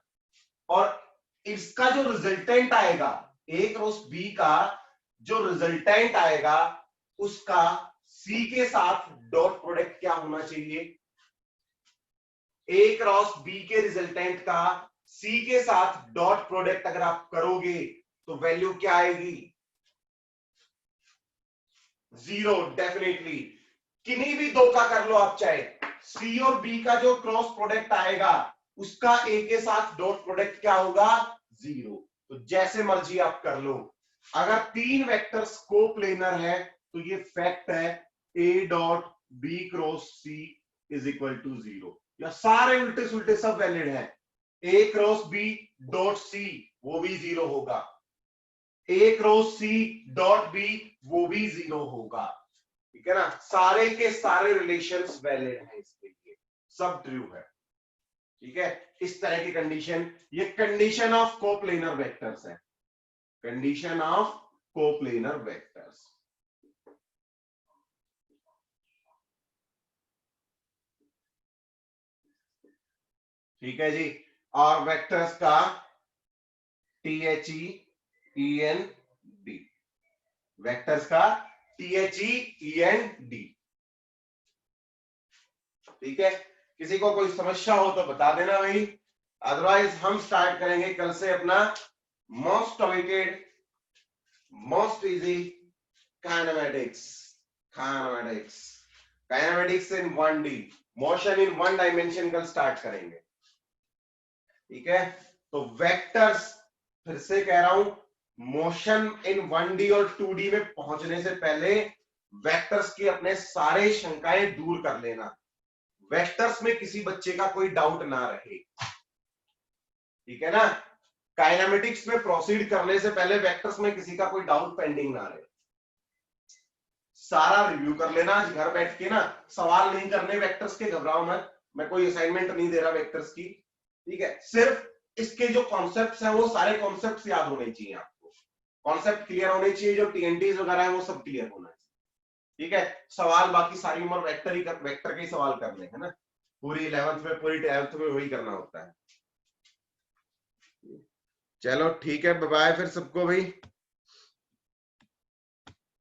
और इसका जो रिजल्टेंट आएगा, ए क्रॉस बी का जो रिजल्टेंट आएगा, उसका सी के साथ डॉट प्रोडक्ट क्या होना चाहिए, ए क्रॉस बी के रिजल्टेंट का सी के साथ डॉट प्रोडक्ट अगर आप करोगे तो वैल्यू क्या आएगी, 0 डेफिनेटली। किन्हीं भी दो का कर लो आप, चाहे सी और बी का जो क्रॉस प्रोडक्ट आएगा उसका ए के साथ डॉट प्रोडक्ट क्या होगा, 0। तो जैसे मर्जी आप कर लो, अगर तीन वेक्टर्स कोप्लेनर है तो ये फैक्ट है A dot B cross C is equal to 0, या सारे उल्टे सुल्टे सब वैलिड है, A cross B dot C वो भी 0 होगा, A cross C dot B वो भी 0 होगा, ठीक है ना। सारे के सारे रिलेशंस वैलिड हैं, इसके लिए सब ट्रू है, ठीक है। इस तरह की कंडीशन, ये कंडीशन ऑफ कोप्लेनर वेक्टर्स है, कंडीशन ऑफ कोप्लेनर वेक्टर्स। ठीक है जी। और वेक्टर्स का THEEND, वेक्टर्स का THEEND, ठीक है। किसी को कोई समस्या हो तो बता देना भाई, अदरवाइज हम स्टार्ट करेंगे कल से अपना most awaited, most easy kinematics, kinematics in 1D, motion in 1 dimension कल स्टार्ट करेंगे, ठीक है। तो वेक्टर्स, फिर से कह रहा हूं, मोशन इन 1D और 2D में पहुंचने से पहले वेक्टर्स की अपने सारे शंकाएं दूर कर लेना, वेक्टर्स में किसी बच्चे का कोई डाउट ना रहे, ठीक है ना। काइनेमेटिक्स में प्रोसीड करने से पहले वेक्टर्स में किसी का कोई डाउट पेंडिंग ना रहे, सारा रिव्यू कर लेना आज घर बैठ के ना, सवाल नहीं करने वेक्टर्स के, घबराओ मत, मैं कोई असाइनमेंट नहीं दे रहा वेक्टर्स की, ठीक है। सिर्फ इसके जो कॉन्सेप्ट्स हैं वो सारे कॉन्सेप्ट्स याद होने चाहिए आपको, कॉन्सेप्ट क्लियर होने चाहिए, जो टीएनटीज वगैरह है वो सब क्लियर होना चाहिए, ठीक है। सवाल बाकी सारी उम्र वेक्टर के ही सवाल करने हैं ना, पूरी 11th में पूरी 12th में वही करना होता है। चलो ठीक है, बाय बाय फिर सबको भाई।